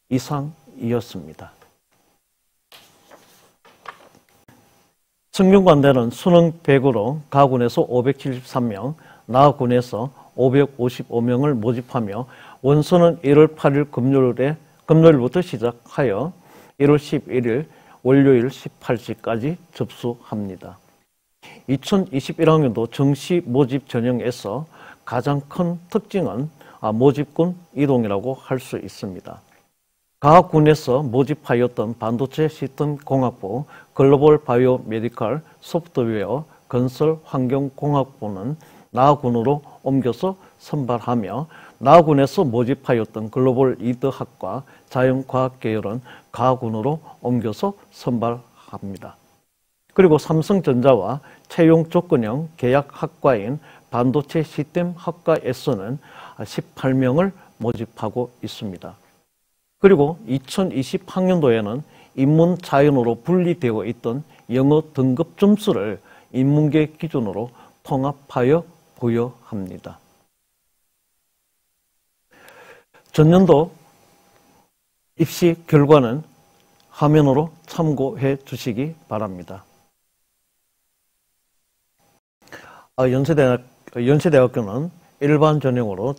S3: 이상이었습니다. 성균관대는 수능 100으로 가군에서 573명, 나군에서 555명을 모집하며 원서는 1월 8일 금요일부터 시작하여 1월 11일 월요일 18시까지 접수합니다. 2021학년도 정시 모집 전형에서 가장 큰 특징은 모집군 이동이라고 할 수 있습니다. 가군에서 모집하였던 반도체 시스템 공학부, 글로벌 바이오 메디컬, 소프트웨어, 건설 환경공학부는 나군으로 옮겨서 선발하며 나군에서 모집하였던 글로벌 이드학과, 자연과학 계열은 가군으로 옮겨서 선발합니다. 그리고 삼성전자와 채용 조건형 계약학과인 반도체 시스템 학과에서는 18명을 모집하고 있습니다. 그리고 2020학년도에는 인문 자연으로 분리되어 있던 영어 등급 점수를 인문계 기준으로 통합하여 부여합니다. 전년도 입시 결과는 화면으로 참고해 주시기 바랍니다. 연세대학교는 일반 전형으로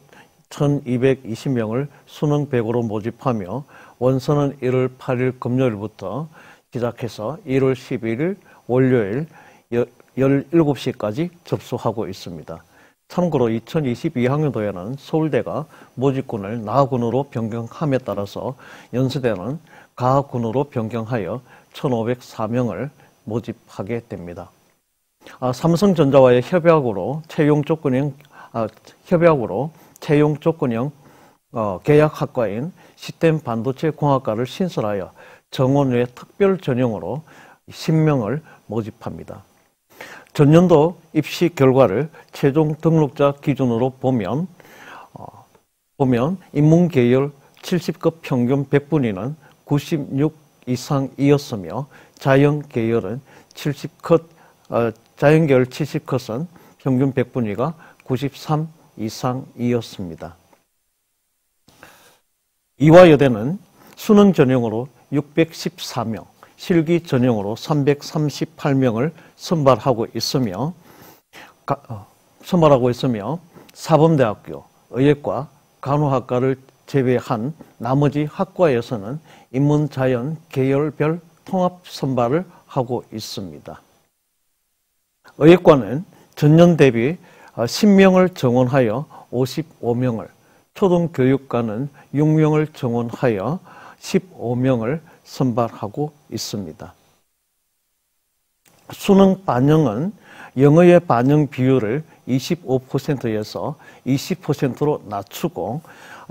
S3: 1220명을 수능 100으로 모집하며 원서는 1월 8일 금요일부터 시작해서 1월 11일 월요일 17시까지 접수하고 있습니다. 참고로 2022학년도에는 서울대가 모집군을 나군으로 변경함에 따라서 연세대는 가군으로 변경하여 1504명을 모집하게 됩니다. 삼성전자와의 협약으로 채용 조건형 계약학과인 시스템 반도체 공학과를 신설하여 정원 외 특별 전형으로 10명을 모집합니다. 전년도 입시 결과를 최종 등록자 기준으로 보면 인문계열 70급 평균 100분위는 96 이상이었으며 자연계열은 70컷, 자연계열 70컷은 평균 100분위가 93 이상이었습니다. 이화여대는 수능 전형으로 614명, 실기 전형으로 338명을 선발하고 있으며 사범대학교, 의예과, 간호학과를 제외한 나머지 학과에서는 인문자연 계열별 통합 선발을 하고 있습니다. 의예과는 전년 대비 10명을 정원하여 55명을, 초등교육과는 6명을 정원하여 15명을 선발하고 있습니다. 수능 반영은 영어의 반영 비율을 25%에서 20%로 낮추고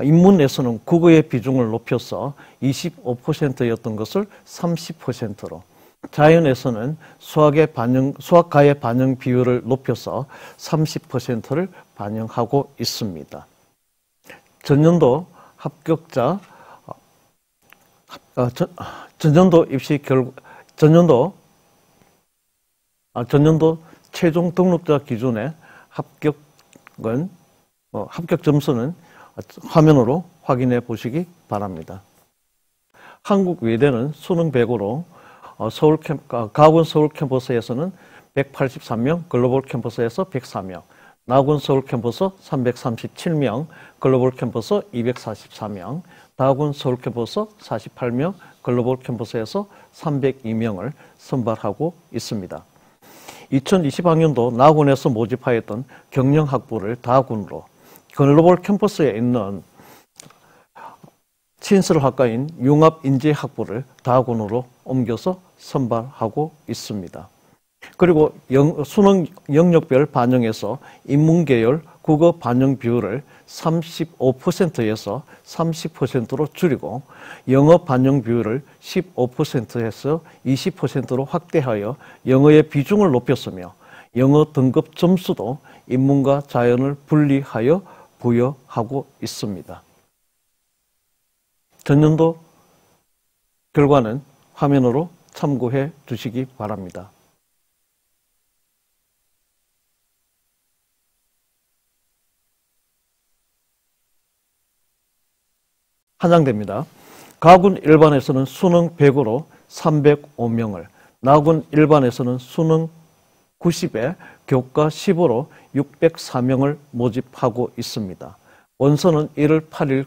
S3: 인문에서는 국어의 비중을 높여서 25%였던 것을 30%로, 자연에서는 수학과의 반영 비율을 높여서 30%를 반영하고 있습니다. 전년도 합격자, 전년도 입시 결과, 전년도 최종 등록자 기준의 합격 점수는 화면으로 확인해 보시기 바랍니다. 한국외대는 수능 100으로 가군 서울 캠퍼스에서는 183명, 글로벌 캠퍼스에서 104명, 나군 서울 캠퍼스 337명, 글로벌 캠퍼스 244명, 다군 서울 캠퍼스 48명, 글로벌 캠퍼스에서 302명을 선발하고 있습니다. 2020학년도 나군에서 모집하였던 경영학부를 다군으로, 글로벌 캠퍼스에 있는 친설학과인 융합인재학부를 다군으로 옮겨서 선발하고 있습니다. 그리고 수능 영역별 반영에서 인문계열 국어 반영 비율을 35%에서 30%로 줄이고 영어 반영 비율을 15%에서 20%로 확대하여 영어의 비중을 높였으며 영어 등급 점수도 인문과 자연을 분리하여 부여하고 있습니다. 전년도 결과는 화면으로 참고해 주시기 바랍니다. 한장대입니다. 가군 일반에서는 수능 100으로 305명을, 나군 일반에서는 수능 90에 교과 10으로 604명을 모집하고 있습니다. 원서는 1월 8일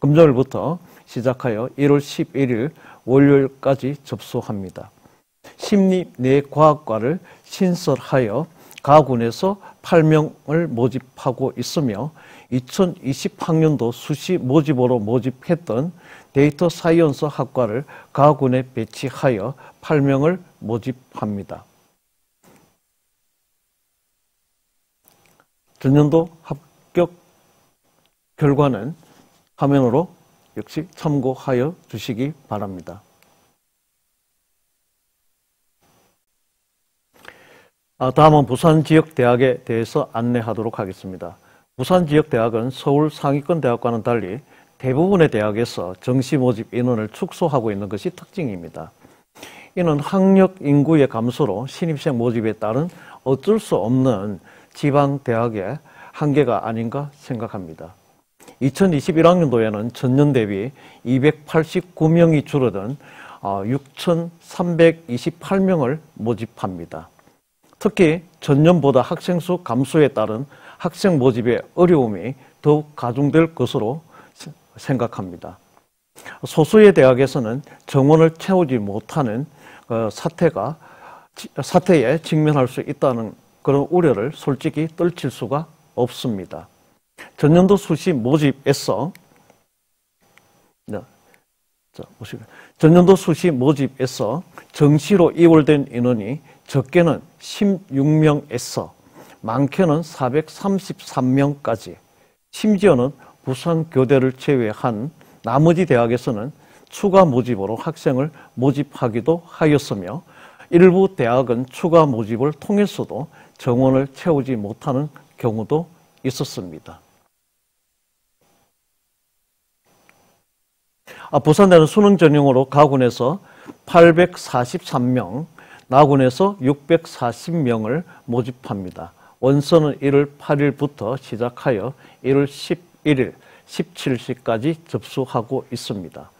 S3: 금요일부터 시작하여 1월 11일 월요일까지 접수합니다. 심리내과학과를 신설하여 가군에서 8명을 모집하고 있으며 2020학년도 수시 모집으로 모집했던 데이터 사이언스 학과를 가군에 배치하여 8명을 모집합니다. 전년도 합격 결과는 화면으로 역시 참고하여 주시기 바랍니다. 다음은 부산지역대학에 대해서 안내하도록 하겠습니다. 부산지역대학은 서울 상위권 대학과는 달리 대부분의 대학에서 정시 모집 인원을 축소하고 있는 것이 특징입니다. 이는 학력 인구의 감소로 신입생 모집에 따른 어쩔 수 없는 지방대학의 한계가 아닌가 생각합니다. 2021학년도에는 전년 대비 289명이 줄어든 6,328명을 모집합니다. 특히 전년보다 학생 수 감소에 따른 학생 모집의 어려움이 더욱 가중될 것으로 생각합니다. 소수의 대학에서는 정원을 채우지 못하는 사태에 직면할 수 있다는 그런 우려를 솔직히 떨칠 수가 없습니다. 전년도 수시 모집에서 정시로 이월된 인원이 적게는 16명에서 많게는 433명까지, 심지어는 부산교대를 제외한 나머지 대학에서는 추가 모집으로 학생을 모집하기도 하였으며 일부 대학은 추가 모집을 통해서도 정원을 채우지 못하는 경우도 있었습니다. 부산대는 수능 전형으로 가군에서 843명, 나군에서 640명을 모집합니다. 원서는 1월 8일부터 시작하여 1월 11일, 17시까지 접수하고 있습니다.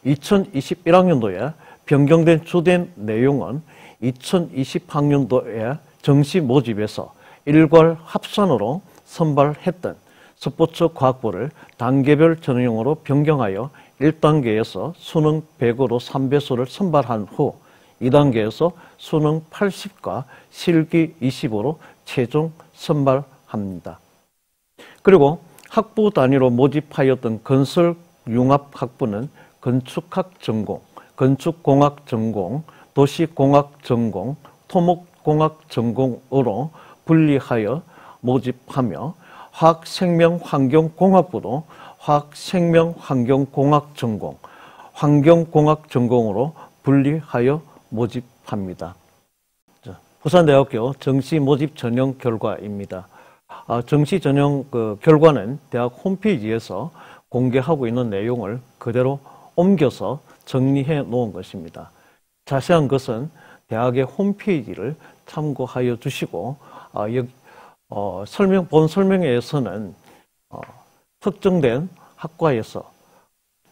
S3: 2021학년도에 변경된 주된 내용은 2020학년도에 정시 모집에서 일괄 합산으로 선발했던 스포츠 과학부를 단계별 전형으로 변경하여 1단계에서 수능 100으로 3배수를 선발한 후 2단계에서 수능 80과 실기 20으로 최종 선발합니다. 그리고 학부 단위로 모집하였던 건설융합학부는 건축학 전공, 건축공학 전공, 도시공학 전공, 토목공학 전공으로 분리하여 모집하며 화학생명환경공학부도 화학생명환경공학 전공, 환경공학 전공으로 분리하여 모집합니다. 부산대학교 정시 모집 전형 결과입니다. 정시 전형 결과는 대학 홈페이지에서 공개하고 있는 내용을 그대로 옮겨서 정리해 놓은 것입니다. 자세한 것은 대학의 홈페이지를 참고하여 주시고 본 설명회에서는 특정된 학과에서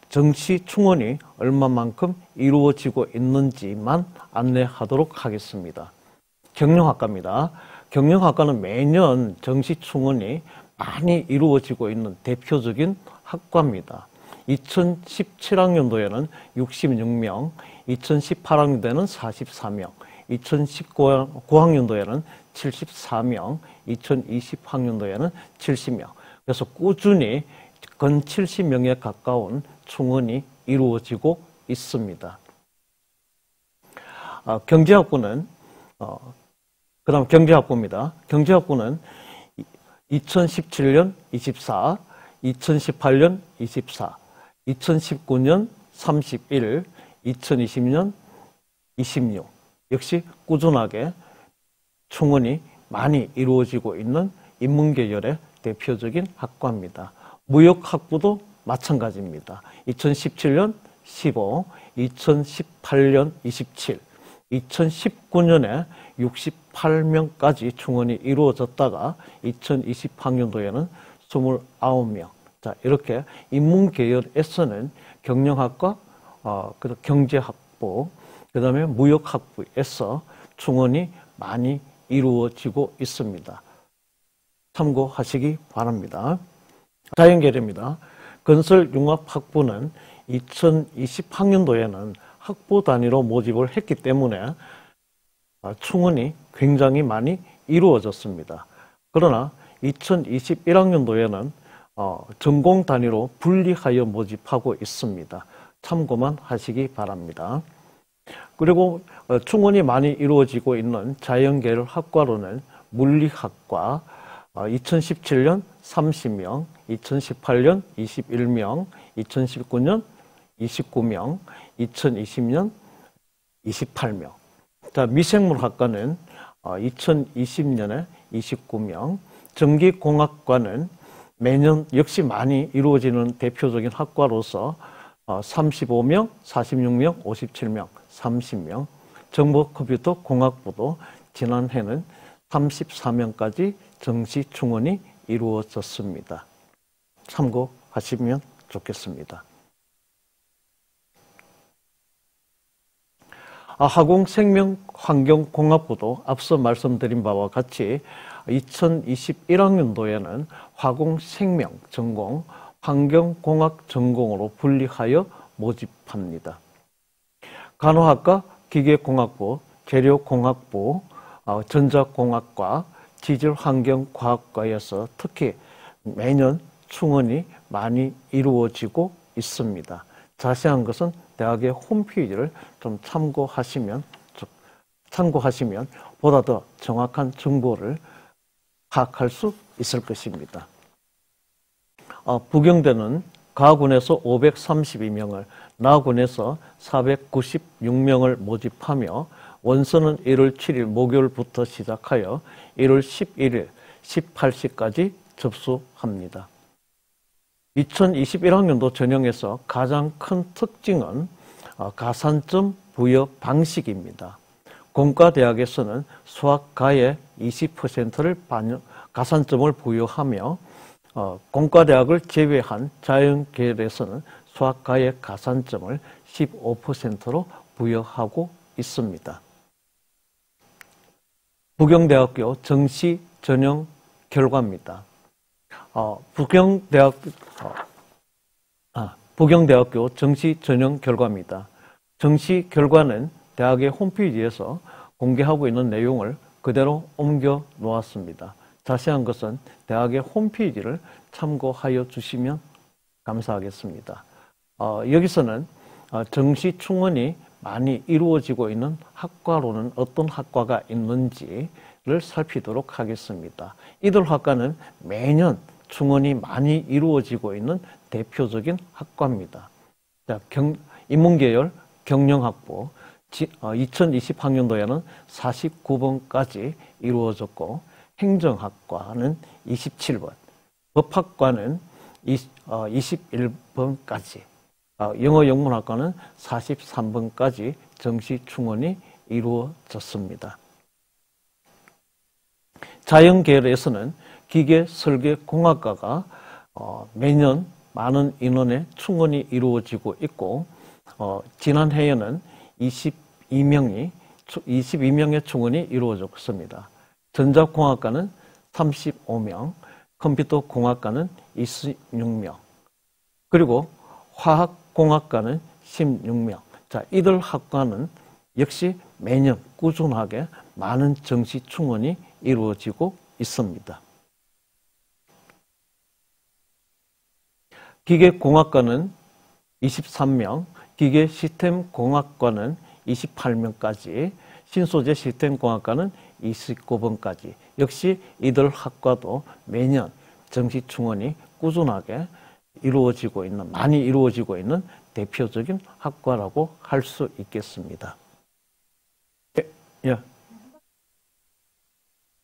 S3: 정시 충원이 얼마만큼 이루어지고 있는지만 안내하도록 하겠습니다. 경영학과입니다. 경영학과는 매년 정시 충원이 많이 이루어지고 있는 대표적인 학과입니다. 2017학년도에는 66명, 2018학년도에는 44명, 2019학년도에는 74명, 2020학년도에는 70명. 그래서 꾸준히 건 70명에 가까운 충원이 이루어지고 있습니다. 경제학부는 그다음 경제학부입니다. 경제학부는 2017년 24, 2018년 24, 2019년 31, 2020년 26 역시 꾸준하게 충원이 많이 이루어지고 있는 인문계열의 대표적인 학과입니다. 무역학부도 마찬가지입니다. 2017년 15, 2018년 27, 2019년에 68명까지 충원이 이루어졌다가 2020학년도에는 29명. 자, 이렇게 인문계열에서는 경영학과, 경제학부, 그 다음에 무역학부에서 충원이 많이 이루어지고 있습니다. 참고하시기 바랍니다. 자연계열입니다. 건설융합학부는 2020학년도에는 학부 단위로 모집을 했기 때문에 충원이 굉장히 많이 이루어졌습니다. 그러나 2021학년도에는 전공 단위로 분리하여 모집하고 있습니다. 참고만 하시기 바랍니다. 그리고 충원이 많이 이루어지고 있는 자연계열 학과로는 물리학과 2017년 30명, 2018년 21명, 2019년 29명, 2020년 28명. 자, 미생물학과는 2020년에 29명, 전기공학과는 매년 역시 많이 이루어지는 대표적인 학과로서 35명, 46명, 57명, 30명, 정보컴퓨터공학부도 지난해는 34명까지 정시 충원이 이루어졌습니다. 참고하시면 좋겠습니다. 화공생명환경공학부도 앞서 말씀드린 바와 같이 2021학년도에는 화공생명 전공, 환경공학 전공으로 분리하여 모집합니다. 간호학과, 기계공학부, 재료공학부, 전자공학과, 지질환경과학과에서 특히 매년 충원이 많이 이루어지고 있습니다. 자세한 것은 대학의 홈페이지를 좀 참고하시면 보다 더 정확한 정보를 파악할 수 있을 것입니다. 부경대는 가군에서 532명을, 나군에서 496명을 모집하며 원서는 1월 7일 목요일부터 시작하여 1월 11일 18시까지 접수합니다. 2021학년도 전형에서 가장 큰 특징은 가산점 부여 방식입니다. 공과대학에서는 수학과에 20%를 가산점을 부여하며 공과대학을 제외한 자연계열에서는 수학과의 가산점을 15%로 부여하고 있습니다. 부경대학교 정시 전형 결과입니다. 부경대학교 정시 전형 결과입니다. 정시 결과는 대학의 홈페이지에서 공개하고 있는 내용을 그대로 옮겨 놓았습니다. 자세한 것은 대학의 홈페이지를 참고하여 주시면 감사하겠습니다. 여기서는 정시 충원이 많이 이루어지고 있는 학과로는 어떤 학과가 있는지를 살피도록 하겠습니다. 이들 학과는 매년 충원이 많이 이루어지고 있는 대표적인 학과입니다. 인문계열 경영학부 2020학년도에는 49번까지 이루어졌고 행정학과는 27번, 법학과는 21번까지, 영어영문학과는 43번까지 정시 충원이 이루어졌습니다. 자연계열에서는 기계설계공학과가 매년 많은 인원의 충원이 이루어지고 있고 지난 해에는 22명의 충원이 이루어졌습니다. 전자공학과는 35명, 컴퓨터공학과는 26명, 그리고 화학공학과는 16명. 자, 이들 학과는 역시 매년 꾸준하게 많은 정시 충원이 이루어지고 있습니다. 기계공학과는 23명, 기계시스템공학과는 28명까지, 신소재 시스템공학과는 29번까지. 역시 이들 학과도 매년 정시 충원이 꾸준하게 많이 이루어지고 있는 대표적인 학과라고 할 수 있겠습니다.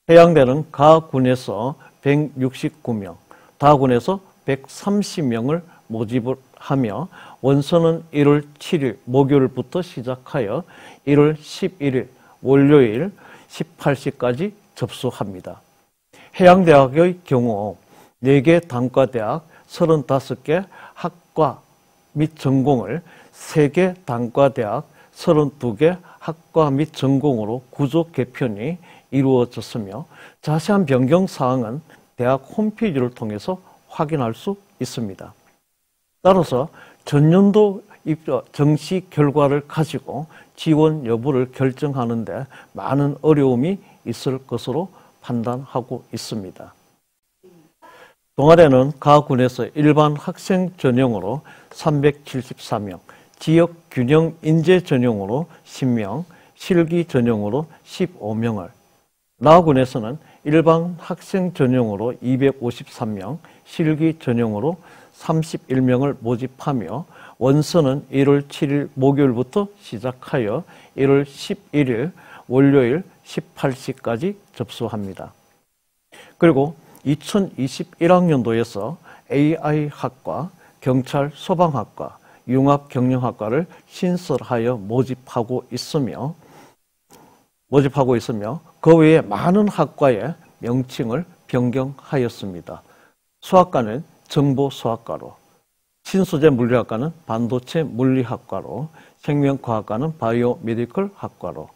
S3: 해양대는 가군에서 169명, 다군에서 130명을 모집을 하며 원서는 1월 7일 목요일부터 시작하여 1월 11일 월요일 18시까지 접수합니다. 해양대학의 경우 4개 단과대학 35개 학과 및 전공을 3개 단과대학 32개 학과 및 전공으로 구조 개편이 이루어졌으며 자세한 변경사항은 대학 홈페이지를 통해서 확인할 수 있습니다. 따라서 전년도 정시 결과를 가지고 지원 여부를 결정하는 데 많은 어려움이 있을 것으로 판단하고 있습니다. 동아대는 가군에서 일반 학생 전형으로 374명, 지역균형 인재 전형으로 10명, 실기 전형으로 15명을, 나군에서는 일반 학생 전형으로 253명, 실기 전형으로 31명을 모집하며 원서는 1월 7일 목요일부터 시작하여 1월 11일 월요일 18시까지 접수합니다. 그리고 2021학년도에서 AI학과, 경찰 소방학과, 융합경영학과를 신설하여 모집하고 있으며 그 외에 많은 학과의 명칭을 변경하였습니다. 수학과는 정보수학과로, 신소재 물리학과는 반도체 물리학과로, 생명과학과는 바이오메디컬 학과로,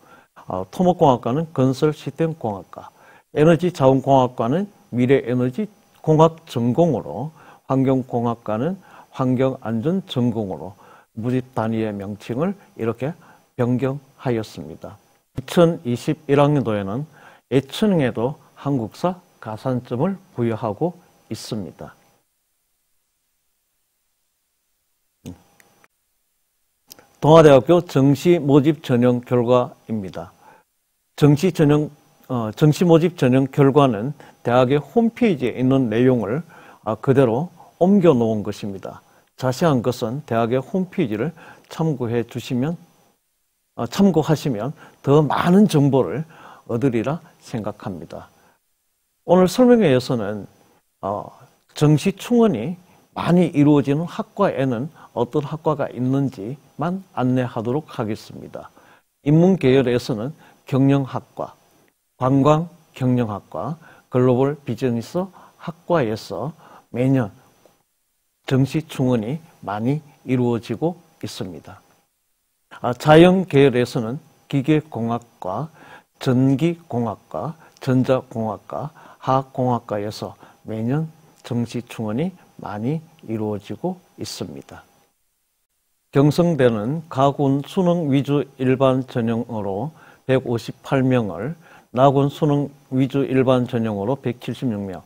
S3: 토목공학과는 건설시스템공학과, 에너지자원공학과는 미래에너지 공학 전공으로, 환경공학과는 환경안전전공으로 모집 단위의 명칭을 이렇게 변경하였습니다. 2021학년도에는 예체능에도 한국사 가산점을 부여하고 있습니다. 동아대학교 정시 모집 전형 결과입니다. 정시 모집 전형 결과는 대학의 홈페이지에 있는 내용을 그대로 옮겨 놓은 것입니다. 자세한 것은 대학의 홈페이지를 참고해 주시면 참고하시면 더 많은 정보를 얻으리라 생각합니다. 오늘 설명회에서는 정시 충원이 많이 이루어지는 학과에는 어떤 학과가 있는지만 안내하도록 하겠습니다. 인문계열에서는 경영학과, 관광경영학과, 글로벌 비즈니스 학과에서 매년 정시 충원이 많이 이루어지고 있습니다. 자연계열에서는 기계공학과, 전기공학과, 전자공학과, 화학공학과에서 매년 정시 충원이 많이 이루어지고 있습니다. 경성대는 가군 수능 위주 일반 전형으로 158명을, 나군 수능 위주 일반 전형으로 176명,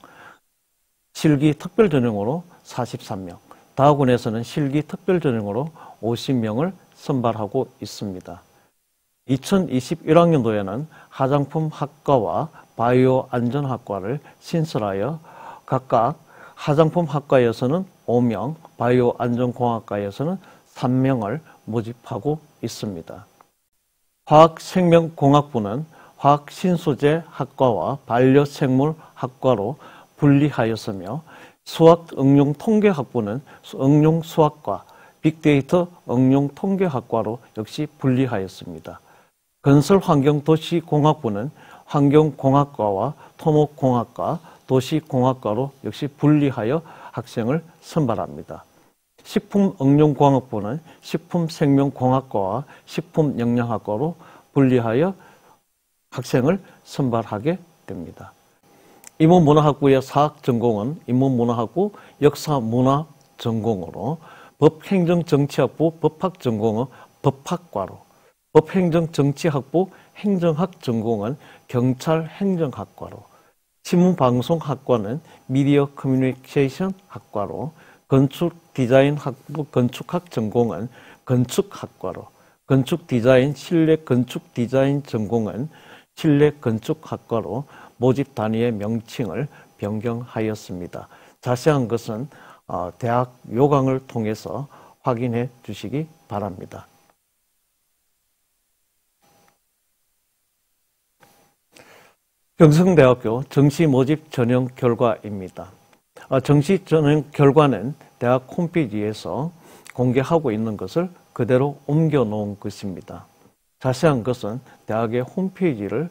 S3: 실기 특별 전형으로 43명, 다군에서는 실기 특별 전형으로 50명을 선발하고 있습니다. 2021학년도에는 화장품 학과와 바이오 안전학과를 신설하여 각각 화장품 학과에서는 5명, 바이오 안전공학과에서는 3명을 모집하고 있습니다. 화학생명공학부는 화학신소재 학과와 반려생물학과로 분리하였으며, 수학응용통계학부는 응용수학과, 빅데이터 응용통계학과로 역시 분리하였습니다. 건설환경도시공학부는 환경공학과와 토목공학과, 도시공학과로 역시 분리하여 학생을 선발합니다. 식품응용공학부는 식품생명공학과와 식품영양학과로 분리하여 학생을 선발하게 됩니다. 인문문화학부의 사학전공은 인문문화학부 역사문화전공으로, 법행정정치학부 법학전공은 법학과로, 법행정정치학부 행정학전공은 경찰행정학과로, 신문방송학과는 미디어 커뮤니케이션 학과로, 건축디자인학부 건축학전공은 건축학과로, 건축디자인 실내건축디자인 전공은 실내건축학과로 모집 단위의 명칭을 변경하였습니다. 자세한 것은 대학 요강을 통해서 확인해 주시기 바랍니다. 경성대학교 정시 모집 전형 결과입니다. 정시 전형 결과는 대학 홈페이지에서 공개하고 있는 것을 그대로 옮겨 놓은 것입니다. 자세한 것은 대학의 홈페이지를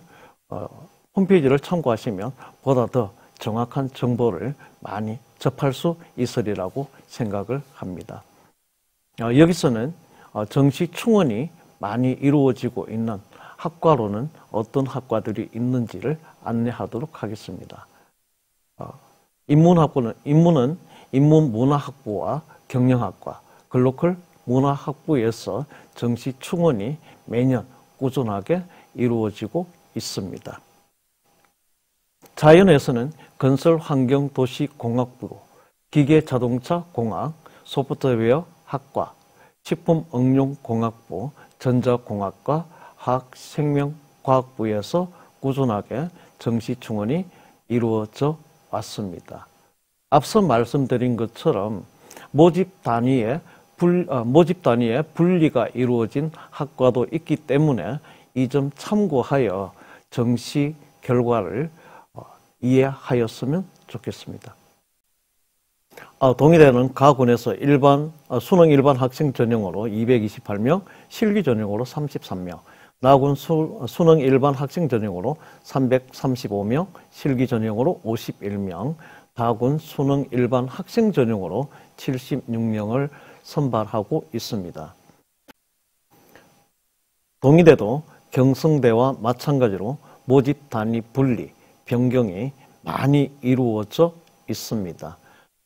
S3: 참고하시면 보다 더 정확한 정보를 많이 접할 수 있으리라고 생각을 합니다. 여기서는 정시 충원이 많이 이루어지고 있는 학과로는 어떤 학과들이 있는지를 안내하도록 하겠습니다. 인문은 인문문화학부와 경영학과, 글로컬 문화학부에서 정시 충원이 매년 꾸준하게 이루어지고 있습니다. 자연에서는 건설환경도시공학부, 기계자동차공학, 소프트웨어 학과, 식품응용공학부, 전자공학과, 화학생명과학부에서 꾸준하게 정시 충원이 이루어져 왔습니다. 앞서 말씀드린 것처럼 모집 단위에 분리가 이루어진 학과도 있기 때문에 이 점 참고하여 정시 결과를 이해하였으면 좋겠습니다. 동의대는 가군에서 수능 일반 학생 전형으로 228명, 실기 전형으로 33명, 나군 수능 일반 학생 전형으로 335명, 실기 전형으로 51명, 다군 수능 일반 학생 전형으로 76명을 선발하고 있습니다. 동의대도 경성대와 마찬가지로 모집 단위 분리, 변경이 많이 이루어져 있습니다.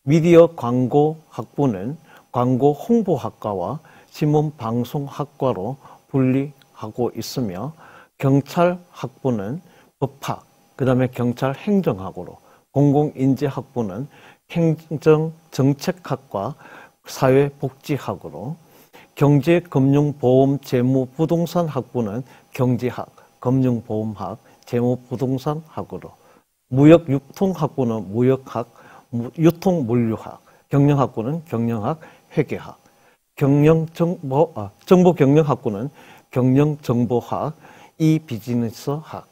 S3: 미디어 광고학부는 광고 홍보학과와 신문방송학과로 분리하고 있으며, 경찰학부는 법학, 그 다음에 경찰행정학으로, 공공인재학부는 행정정책학과, 사회복지학으로, 경제금융보험재무부동산학부는 경제학, 금융보험학, 재무부동산학으로, 무역유통학부는 무역학, 유통물류학, 경영학부는 경영학, 회계학, 정보경영학부는 경영정보학, 이비즈니스학.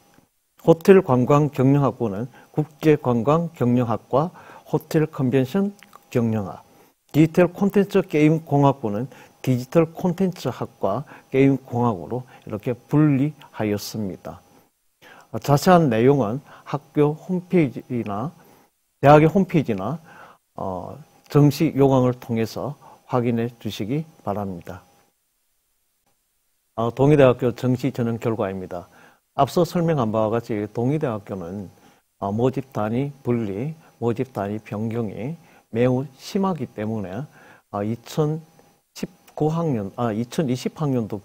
S3: 호텔관광경영학부는 국제관광경영학과 호텔컨벤션경영학. 디지털콘텐츠게임공학부는 디지털콘텐츠학과 게임공학으로 이렇게 분리하였습니다. 자세한 내용은 학교 홈페이지나 대학의 홈페이지나 정시 요강을 통해서 확인해 주시기 바랍니다. 동의대학교 정시 전형 결과입니다. 앞서 설명한 바와 같이 동의대학교는 모집 단위 분리, 모집 단위 변경이 매우 심하기 때문에 2020학년도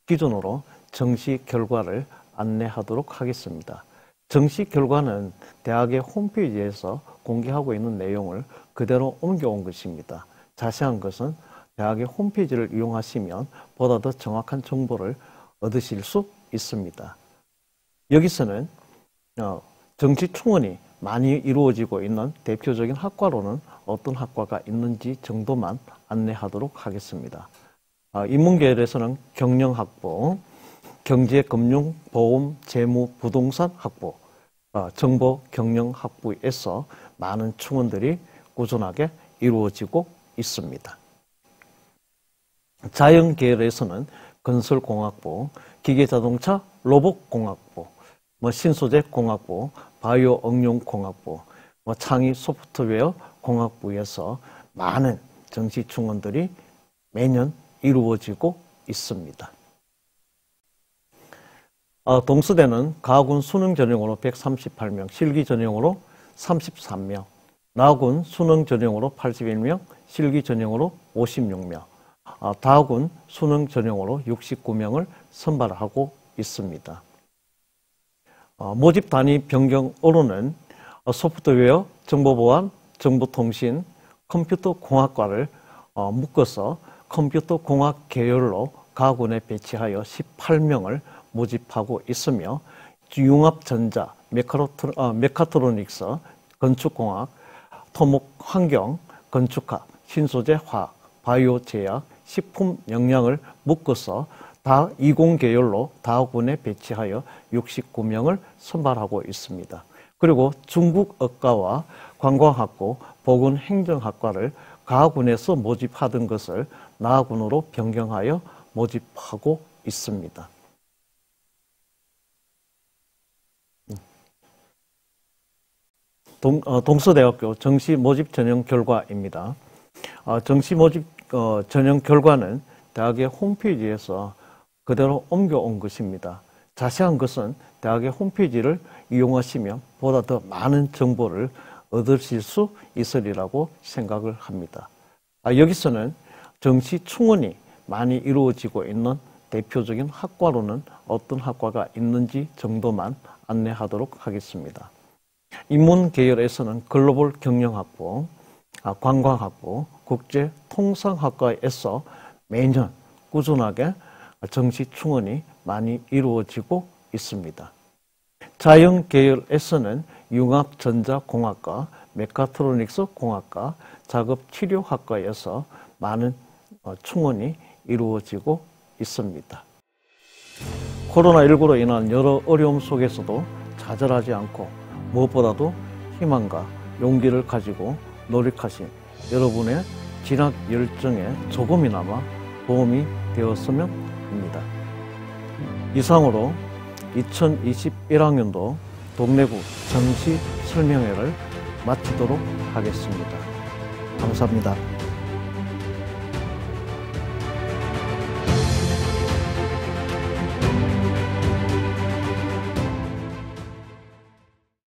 S3: 기준으로 정시 결과를 안내하도록 하겠습니다. 정시 결과는 대학의 홈페이지에서 공개하고 있는 내용을 그대로 옮겨온 것입니다. 자세한 것은 대학의 홈페이지를 이용하시면 보다 더 정확한 정보를 얻으실 수 있습니다. 여기서는 정시 충원이 많이 이루어지고 있는 대표적인 학과로는 어떤 학과가 있는지 정도만 안내하도록 하겠습니다. 인문계열에서는 경영학부, 경제, 금융, 보험, 재무, 부동산 학부, 정보, 경영학부에서 많은 충원들이 꾸준하게 이루어지고 있습니다. 자연계열에서는 건설공학부, 기계자동차, 로봇공학부, 신소재공학부, 바이오 응용공학부, 창의 소프트웨어 공학부에서 많은 정시 충원들이 매년 이루어지고 있습니다. 동수대는 가군 수능 전형으로 138명, 실기 전형으로 33명, 나군 수능 전형으로 81명, 실기 전형으로 56명, 다군 수능 전형으로 69명을 선발하고 있습니다. 모집 단위 변경으로는 소프트웨어, 정보보안, 정보통신, 컴퓨터공학과를 묶어서 컴퓨터공학 계열로 가군에 배치하여 18명을 모집하고 있으며 융합전자, 메카트로닉스, 건축공학, 토목환경, 건축학, 신소재화학, 바이오제약, 식품영양을 묶어서 다 20계열로 다군에 배치하여 69명을 선발하고 있습니다. 그리고 중국어과와 관광학부, 보건행정학과를 가군에서 모집하던 것을 나군으로 변경하여 모집하고 있습니다. 동서대학교 정시 모집 전형 결과입니다. 정시 모집 전형 결과는 대학의 홈페이지에서 그대로 옮겨온 것입니다. 자세한 것은 대학의 홈페이지를 이용하시면 보다 더 많은 정보를 얻으실 수 있으리라고 생각을 합니다. 여기서는 정시 충원이 많이 이루어지고 있는 대표적인 학과로는 어떤 학과가 있는지 정도만 안내하도록 하겠습니다. 인문계열에서는 글로벌 경영학부, 관광학부, 국제통상학과에서 매년 꾸준하게 정시 충원이 많이 이루어지고 있습니다. 자연계열에서는 융합전자공학과, 메카트로닉스 공학과, 작업치료학과에서 많은 충원이 이루어지고 있습니다. 코로나19로 인한 여러 어려움 속에서도 좌절하지 않고 무엇보다도 희망과 용기를 가지고 노력하신 여러분의 진학 열정에 조금이나마 도움이 되었으면 합니다. 이상으로 2021학년도 동래구 정시 설명회를 마치도록 하겠습니다. 감사합니다.